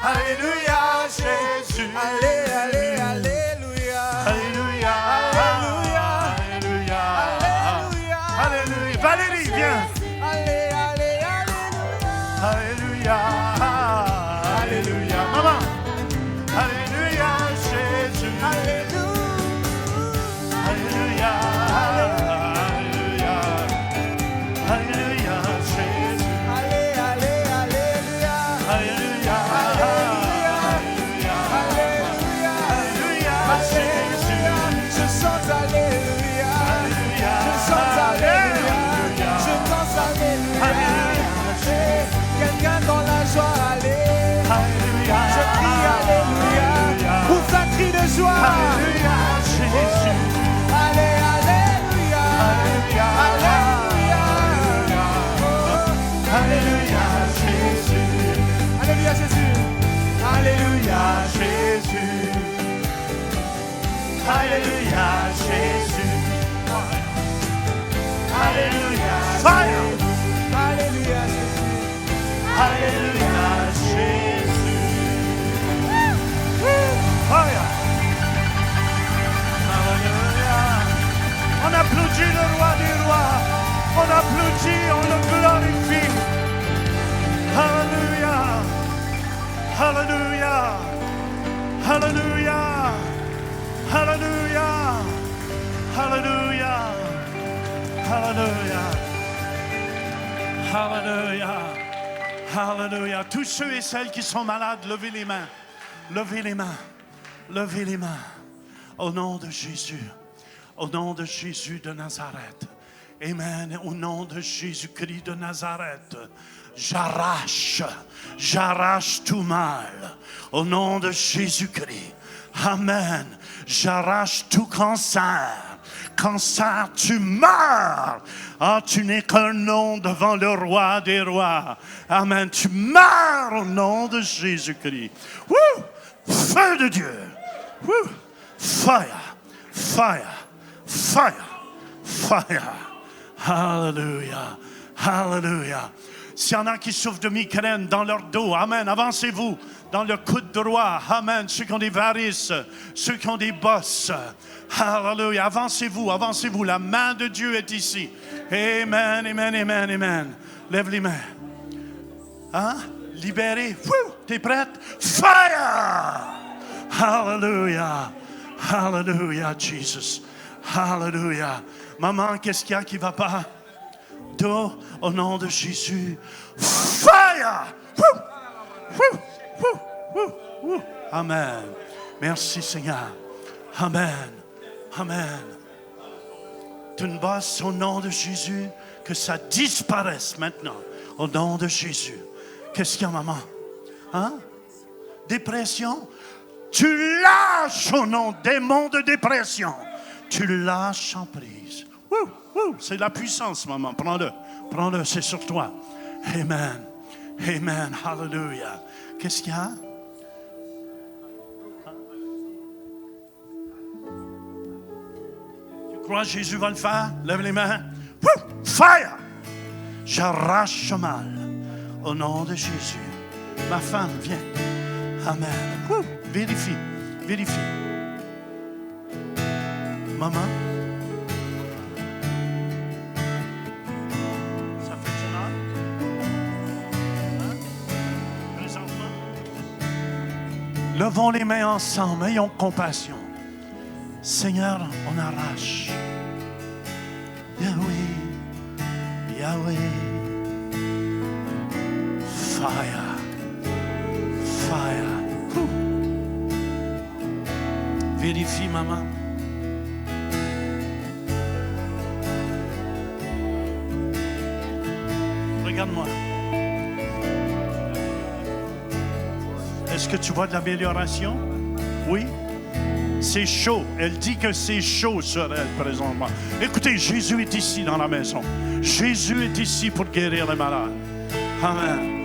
Alléluia, Jésus. Allez, allez, alléluia. Alléluia. Alléluia. Alléluia. Alléluia. Alléluia. Valérie, viens. Allez, allez, alléluia. Alléluia. Alléluia. Maman. Alléluia, Jésus. Alléluia. Alléluia. Alléluia. Alléluia, Jésus. Allez, allez, alléluia. Alléluia. Alléluia. Alléluia. Alléluia. Alléluia, Jésus. Je chante alléluia. Alléluia. Je chante alléluia. Alléluia. Je danse alléluia. Alléluia. Quelqu'un dans la joie, allez. Alléluia. Je crie alléluia. Pousse un cri de joie. Alléluia, Jésus. Allez, alléluia. Alléluia. Alléluia. Alléluia, Jésus. Alléluia, Jésus. Alléluia, Jésus. Alléluia, Jésus. Alléluia, fire. Alléluia, Jésus. Alléluia, Jésus. Fire. Alléluia. On applaudit le roi des rois. On applaudit, on le glorifie. Alléluia. Alléluia. Alléluia. Alléluia. Alléluia. Alléluia. Alléluia. Alléluia. Tous ceux et celles qui sont malades, levez les mains. Levez les mains. Levez les mains. Au nom de Jésus. Au nom de Jésus de Nazareth. Amen. Au nom de Jésus-Christ de Nazareth. J'arrache tout mal. Au nom de Jésus-Christ. Amen. J'arrache tout cancer. Cancer, tu meurs. Ah, tu n'es qu'un nom devant le roi des rois. Amen. Tu meurs au nom de Jésus-Christ. Woo! Feu de Dieu. Woo! Fire. Fire. Fire. Fire. Hallelujah. Hallelujah. S'il y en a qui souffrent de migraine dans leur dos, amen, avancez-vous dans le coude droit, amen, ceux qui ont des varices, ceux qui ont des bosses, hallelujah, avancez-vous, avancez-vous, la main de Dieu est ici. Amen, amen, amen, amen. Lève les mains. Hein? Libéré. T'es prête? Fire! Hallelujah. Hallelujah, Jesus. Hallelujah. Maman, qu'est-ce qu'il y a qui ne va pas? Dos, au nom de Jésus. Fire! Amen. Merci, Seigneur. Amen. Amen. Tu ne bosses au nom de Jésus, que ça disparaisse maintenant. Au nom de Jésus. Qu'est-ce qu'il y a, maman? Hein? Dépression? Tu lâches au nom démon de dépression. Tu lâches en prise. C'est la puissance, maman. Prends-le. Prends-le, c'est sur toi. Amen. Amen. Hallelujah. Qu'est-ce qu'il y a? Tu crois que Jésus va le faire? Lève les mains. Fire! J'arrache le mal. Au nom de Jésus. Ma femme, viens. Amen. Vérifie. Vérifie. Maman. Ça fait du mal? Hein? Présentement. Levons les mains ensemble. Ayons compassion. Seigneur, on arrache. Yahweh. Yahweh. Fire. Fire. Vérifie, maman. Regarde-moi. Est-ce que tu vois de l'amélioration? Oui. C'est chaud. Elle dit que c'est chaud sur elle présentement. Écoutez, Jésus est ici dans la maison. Jésus est ici pour guérir les malades. Amen.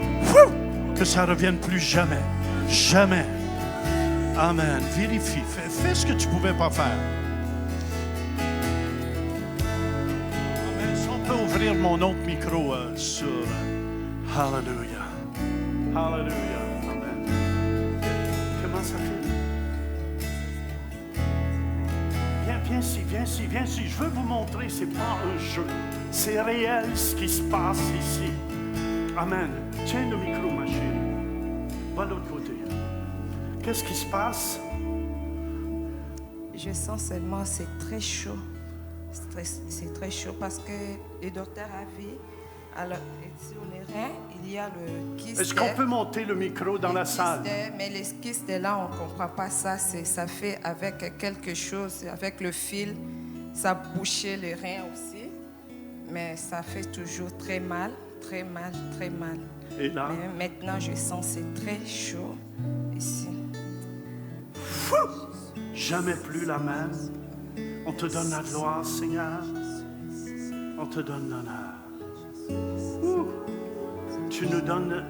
Que ça ne revienne plus jamais. Jamais. Amen. Vérifie. Fais ce que tu ne pouvais pas faire. Amen. Si on peut ouvrir mon autre micro sur... Hallelujah. Hallelujah. Amen. Comment ça fait? Viens ici, viens ici. Je veux vous montrer, ce n'est pas un jeu. C'est réel ce qui se passe ici. Amen. Tiens le micro, ma chérie. Va de l'autre côté. Qu'est-ce qui se passe? Je sens seulement c'est très chaud. C'est très chaud parce que le docteur a vu. Alors, sur les reins, il y a le kyste. Est-ce qu'on peut monter le micro dans la salle? Mais les kystes là, on ne comprend pas ça. Ça fait avec quelque chose, avec le fil, ça bouchait les reins aussi. Mais ça fait toujours très mal, très mal, très mal. Et là? Mais maintenant, je sens c'est très chaud ici. Jamais plus la même. On te donne la gloire, Seigneur. On te donne l'honneur. Tu nous donnes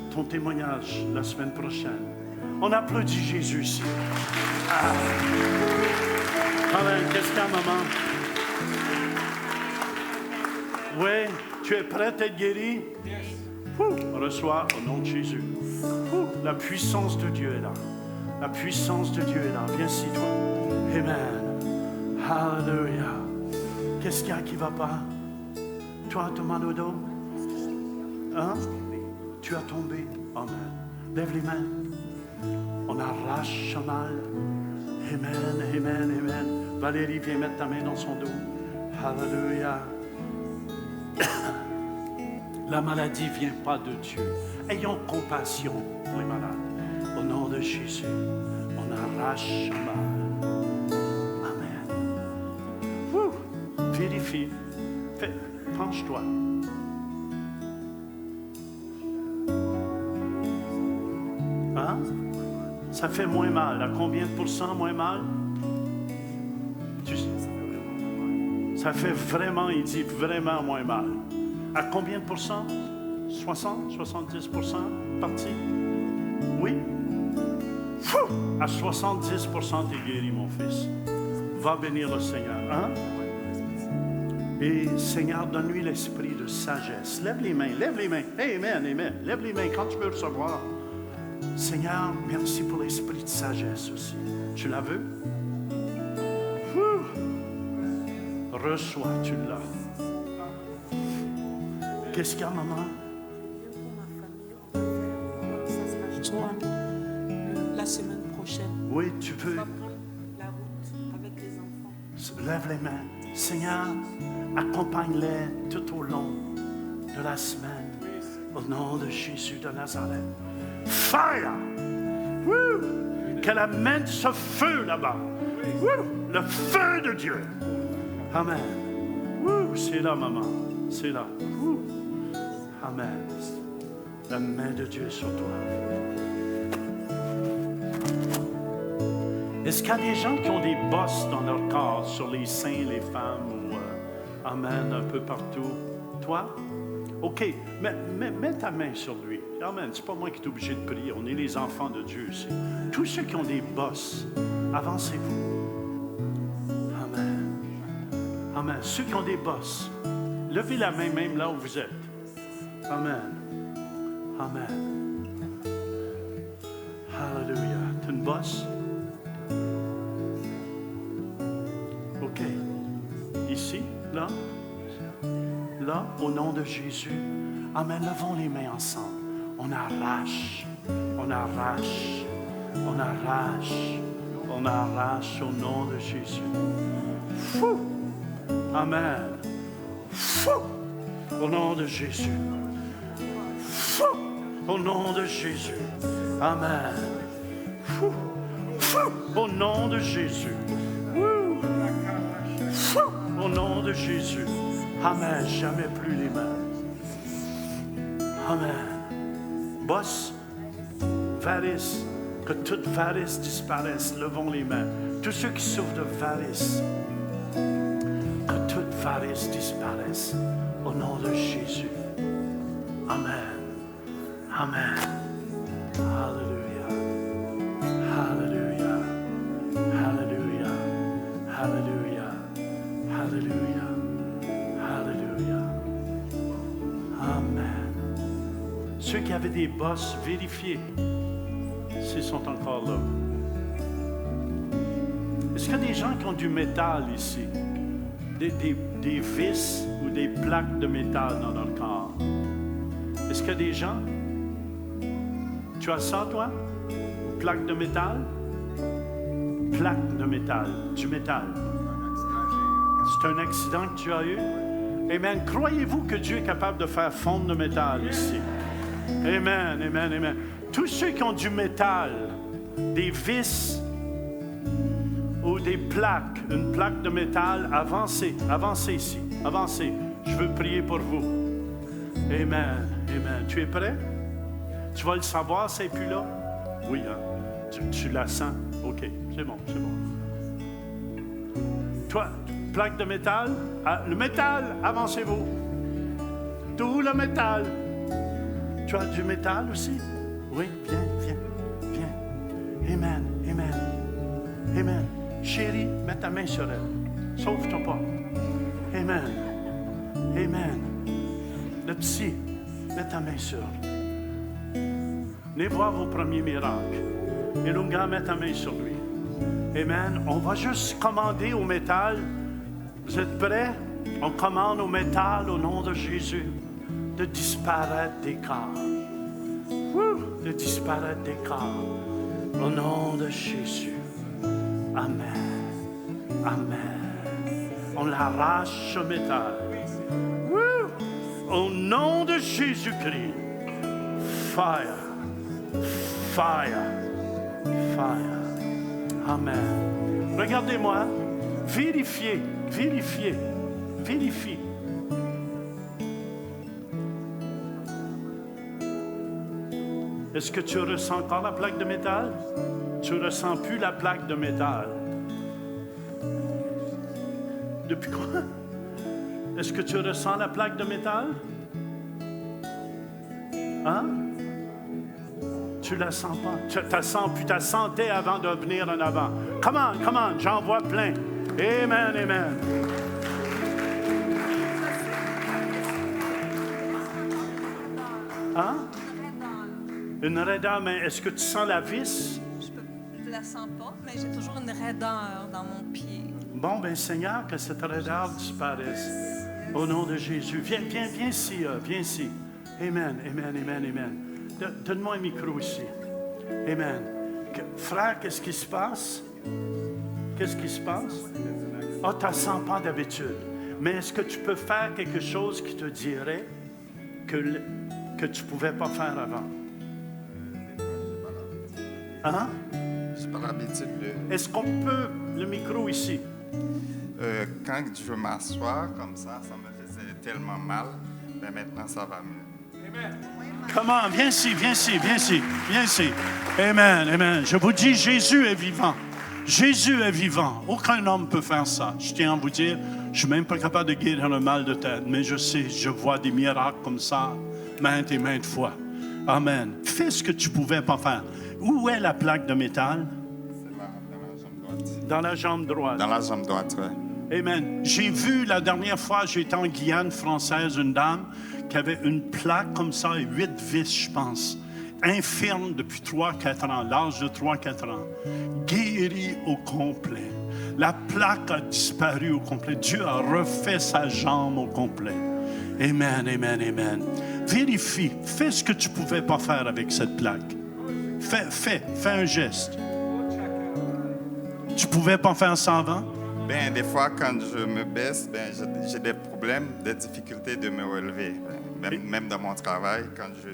ton témoignage la semaine prochaine. On applaudit Jésus ici. Amen. Qu'est-ce qu'il y a, maman? Oui, tu es prête à être guérie? Reçois au nom de Jésus. La puissance de Dieu est là. La puissance de Dieu est là. Viens ici, toi. Amen. Hallelujah. Qu'est-ce qu'il y a qui ne va pas? Toi, ton mal au dos? Hein? Tu as tombé. Amen. Lève les mains. On arrache le mal. Amen, amen, amen. Valérie, viens mettre ta main dans son dos. Hallelujah. La maladie ne vient pas de Dieu. Ayons compassion pour les malades. Au nom de Jésus, on arrache le mal. Amen. Vérifie. Penche-toi. Hein? Ça fait moins mal. À combien de pourcents moins mal? Ça fait vraiment, il dit vraiment moins mal. À combien de pourcents? 60, 70% parti? Oui? À 70%, t'es guéri, mon fils. Va bénir le Seigneur. Hein? Et Seigneur, donne-lui l'esprit de sagesse. Lève les mains, lève les mains. Amen, amen. Lève les mains quand tu veux recevoir. Seigneur, merci pour l'esprit de sagesse aussi. Tu la veux? Reçois, tu l'as. Qu'est-ce qu'il y a, maman? La semaine prochaine. Oui, tu veux. On va prendre la route avec les enfants. Lève les mains. Seigneur, accompagne-les tout au long de la semaine. Au nom de Jésus de Nazareth. Fire! Woo! Qu'elle amène ce feu là-bas. Woo! Le feu de Dieu. Amen. Woo! C'est là, maman. C'est là. Woo! Amen. La main de Dieu sur toi. Est-ce qu'il y a des gens qui ont des bosses dans leur corps, sur les seins, les femmes, ou amen, un peu partout? Toi? OK, mets ta main sur lui. Amen, c'est pas moi qui est obligé de prier, on est les enfants de Dieu ici. Tous ceux qui ont des bosses, avancez-vous. Amen. Amen. Ceux qui ont des bosses, levez la main même là où vous êtes. Amen. Amen. Hallelujah. Tu as une bosse? OK. Ici, là, au nom de Jésus. Amen. Levons les mains ensemble. On arrache au nom de Jésus. Fou. Amen. Fou. Au nom de Jésus. Fou. Au nom de Jésus. Amen. Fou. Fou. Au nom de Jésus. Fou. Au nom de Jésus. Amen. Jamais plus les mains. Amen. Bosse, varice, que toute varice disparaisse. Levons les mains. Tous ceux qui souffrent de varice, que toute varice disparaisse. Au nom de Jésus. Amen. Amen. Hallelujah. Hallelujah. Hallelujah. Hallelujah. Hallelujah. Hallelujah. Amen. Ceux qui avaient des bosses, vérifiez s'ils sont encore là. Est-ce qu'il y a des gens qui ont du métal ici? Des vis ou des plaques de métal dans leur corps? Est-ce qu'il y a des gens? Tu as ça, toi? Plaque de métal? Plaque de métal, du métal. C'est un accident que tu as eu? Amen. Croyez-vous que Dieu est capable de faire fondre le métal ici? Amen, amen, amen. Tous ceux qui ont du métal, des vis ou des plaques, une plaque de métal, avancez ici, avancez. Je veux prier pour vous. Amen, amen. Tu es prêt? Tu vas le savoir, c'est plus là? Oui, hein? Tu la sens? OK, c'est bon. Toi, plaque de métal, le métal, avancez-vous. Tout le métal. Tu as du métal aussi? Oui, viens. Amen. Chérie, mets ta main sur elle. Sauve-toi pas. Amen. Le petit, mets ta main sur elle. Venez voir vos premiers miracles. Et Lunga, mets ta main sur lui. Amen. On va juste commander au métal. Vous êtes prêts? On commande au métal au nom de Jésus de disparaître des corps. De disparaître des corps. Au nom de Jésus. Amen. On l'arrache ce métal. Au nom de Jésus-Christ. Fire. Amen. Regardez-moi. Vérifiez. Est-ce que tu ressens encore la plaque de métal? Tu ne ressens plus la plaque de métal. Depuis quoi? Est-ce que tu ressens la plaque de métal? Hein? Tu la sens pas. Tu la sentais avant de venir en avant. Come on, j'en vois plein. Amen, amen. Hein? Une raideur, mais est-ce que tu sens la vis? Je ne la sens pas, mais j'ai toujours une raideur dans mon pied. Bon, ben Seigneur, que cette raideur disparaisse. Au nom de Jésus. Viens ici, viens ici. Amen, amen, amen, amen. Donne-moi un micro ici. Amen. Frère, qu'est-ce qui se passe? Qu'est-ce qui se passe? Ah, tu ne sens pas d'habitude. Mais est-ce que tu peux faire quelque chose qui te dirait que tu ne pouvais pas faire avant? Hein? J'ai pas l'habitude de... Est-ce qu'on peut... Le micro ici. Quand je veux m'asseoir comme ça me faisait tellement mal. Mais maintenant, ça va mieux. Amen. Comment? Viens ici, viens ici, viens ici, viens ici. Amen, amen. Je vous dis, Jésus est vivant. Jésus est vivant. Aucun homme peut faire ça. Je tiens à vous dire, je ne suis même pas capable de guérir un mal de tête, mais je sais, je vois des miracles comme ça, maintes et maintes fois. Amen. Fais ce que tu ne pouvais pas faire. Où est la plaque de métal? C'est là, dans la jambe droite. Dans la jambe droite. Dans la jambe droite, oui. Amen. J'ai vu la dernière fois, j'étais en Guyane française, une dame qui avait une plaque comme ça, 8 vis, je pense. Infirme depuis 3-4 ans, l'âge de 3-4 ans. Guérie au complet. La plaque a disparu au complet. Dieu a refait sa jambe au complet. Amen, amen, amen. Vérifie. Fais ce que tu ne pouvais pas faire avec cette plaque. Fais un geste. Tu ne pouvais pas faire ça avant? Ben, des fois, quand je me baisse, ben, j'ai des problèmes, des difficultés de me relever. Même dans mon travail, quand je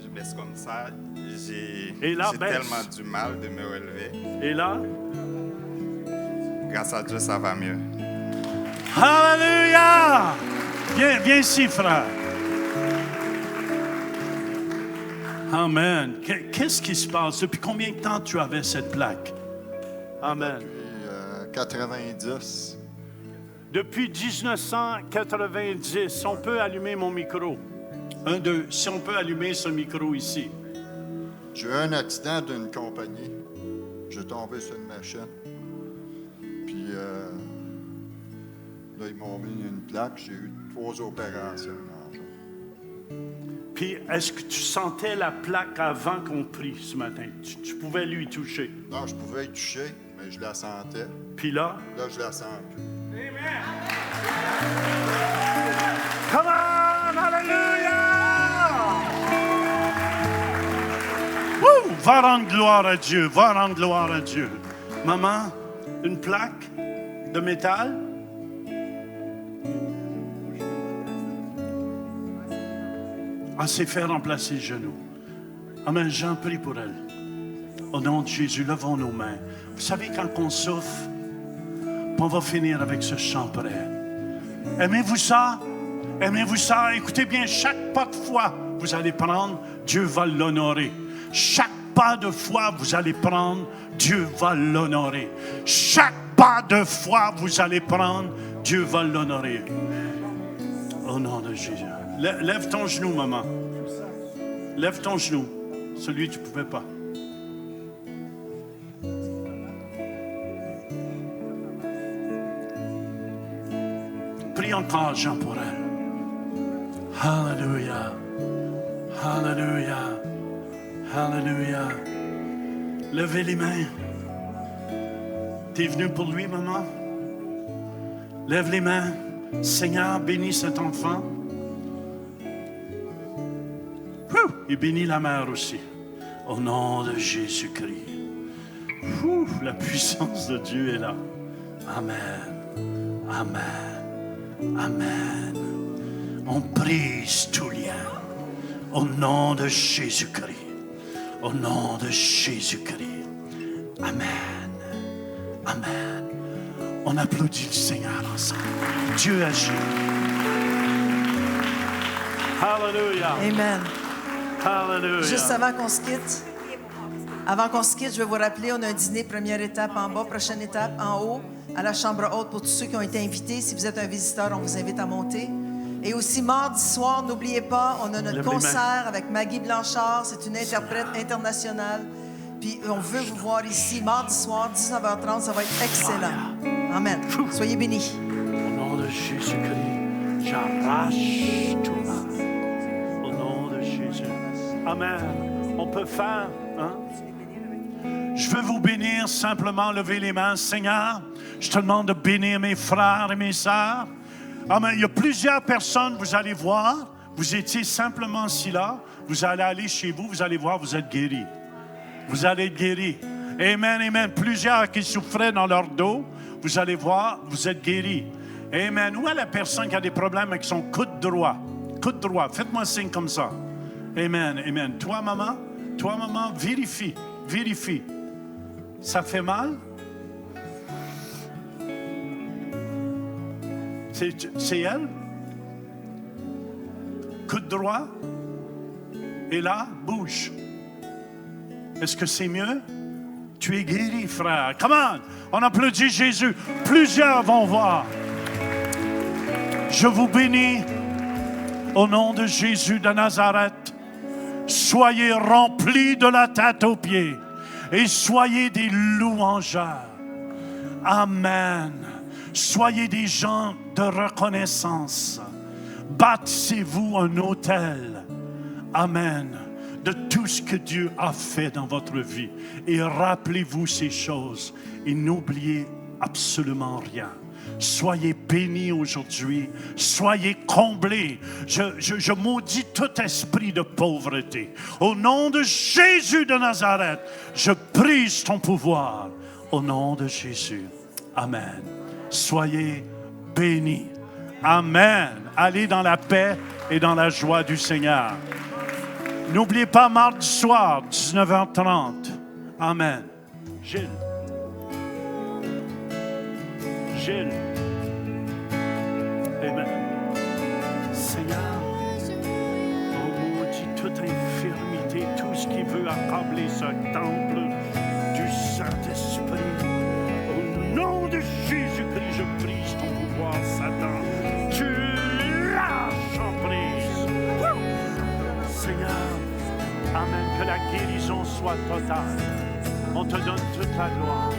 baisse comme ça, j'ai tellement du mal de me relever. Et là? Grâce à Dieu, ça va mieux. Alléluia! Viens ici, frère. Amen. Qu'est-ce qui se passe? Depuis combien de temps tu avais cette plaque? Amen. Depuis 90. Depuis 1990. On peut allumer mon micro. 1, 2. Si on peut allumer ce micro ici. J'ai eu un accident d'une compagnie. J'ai tombé sur une machine. Puis là, ils m'ont mis une plaque. J'ai eu 3 opérations. Puis, est-ce que tu sentais la plaque avant qu'on prie ce matin? Tu pouvais lui toucher? Non, je pouvais y toucher, mais je la sentais. Puis là? Là, je la sens plus. Amen! Come on! Hallelujah! Woo! Va rendre gloire à Dieu. Va rendre gloire à Dieu. Maman, une plaque de métal? Elle s'est fait remplacer le genou. Amen. J'en prie pour elle. Au nom de Jésus, levons nos mains. Vous savez, quand on souffre, on va finir avec ce chant prêt. Aimez-vous ça? Aimez-vous ça? Écoutez bien, chaque pas de foi, vous allez prendre, Dieu va l'honorer. Chaque pas de foi, vous allez prendre, Dieu va l'honorer. Chaque pas de foi, vous allez prendre, Dieu va l'honorer. Au nom de Jésus. Lève ton genou, maman. Lève ton genou. Celui que tu ne pouvais pas. Prie encore, Jean, pour elle. Alléluia. Alléluia. Alléluia. Levez les mains. Tu es venu pour lui, maman? Lève les mains. Seigneur, bénis cet enfant. Et bénis la mère aussi. Au nom de Jésus-Christ. La puissance de Dieu est là. Amen. Amen. Amen. On brise tout lien. Au nom de Jésus-Christ. Au nom de Jésus-Christ. Amen. Amen. On applaudit le Seigneur ensemble. Dieu agit. Hallelujah. Amen. Hallelujah. Juste avant qu'on se quitte, je vais vous rappeler, on a un dîner, première étape en bas, prochaine étape en haut, à la chambre haute pour tous ceux qui ont été invités. Si vous êtes un visiteur, on vous invite à monter. Et aussi, mardi soir, n'oubliez pas, on a notre concert avec Maggie Blanchard. C'est une interprète internationale. Puis on veut vous voir ici, mardi soir, 19h30. Ça va être excellent. Amen. Soyez bénis. Au nom de Jésus-Christ, j'arrache tout mal. Au nom de Jésus. Amen. On peut faire, hein? Je veux vous bénir, simplement lever les mains. Seigneur, je te demande de bénir mes frères et mes sœurs. Amen. Il y a plusieurs personnes, vous allez voir, vous étiez simplement assis là, vous allez aller chez vous, vous allez voir, vous êtes guéris. Vous allez être guéris. Amen, amen. Plusieurs qui souffraient dans leur dos, vous allez voir, vous êtes guéris. Amen. Où est la personne qui a des problèmes avec son coude droit? Coude droit, faites-moi un signe comme ça. Amen, amen. Toi, maman, vérifie. Ça fait mal? C'est elle? Coude droit? Et là, bouge. Est-ce que c'est mieux? Tu es guéri, frère. Come on applaudit Jésus. Plusieurs vont voir. Je vous bénis au nom de Jésus de Nazareth. Soyez remplis de la tête aux pieds et soyez des louangeurs. Amen. Soyez des gens de reconnaissance. Bâtissez-vous un autel. Amen. De tout ce que Dieu a fait dans votre vie. Et rappelez-vous ces choses. Et n'oubliez absolument rien. Soyez bénis aujourd'hui. Soyez comblés. Je maudis tout esprit de pauvreté. Au nom de Jésus de Nazareth, je brise ton pouvoir. Au nom de Jésus. Amen. Soyez bénis. Amen. Allez dans la paix et dans la joie du Seigneur. N'oubliez pas mardi soir, 19h30. Amen. Gilles. Amen. Seigneur, on maudit toute infirmité, tout ce qui veut accabler ce temple du Saint-Esprit. Au nom de Jésus-Christ, je brise ton pouvoir, Satan. Tu lâches en prise. Seigneur, amen, que la guérison soit totale. On te donne toute la gloire.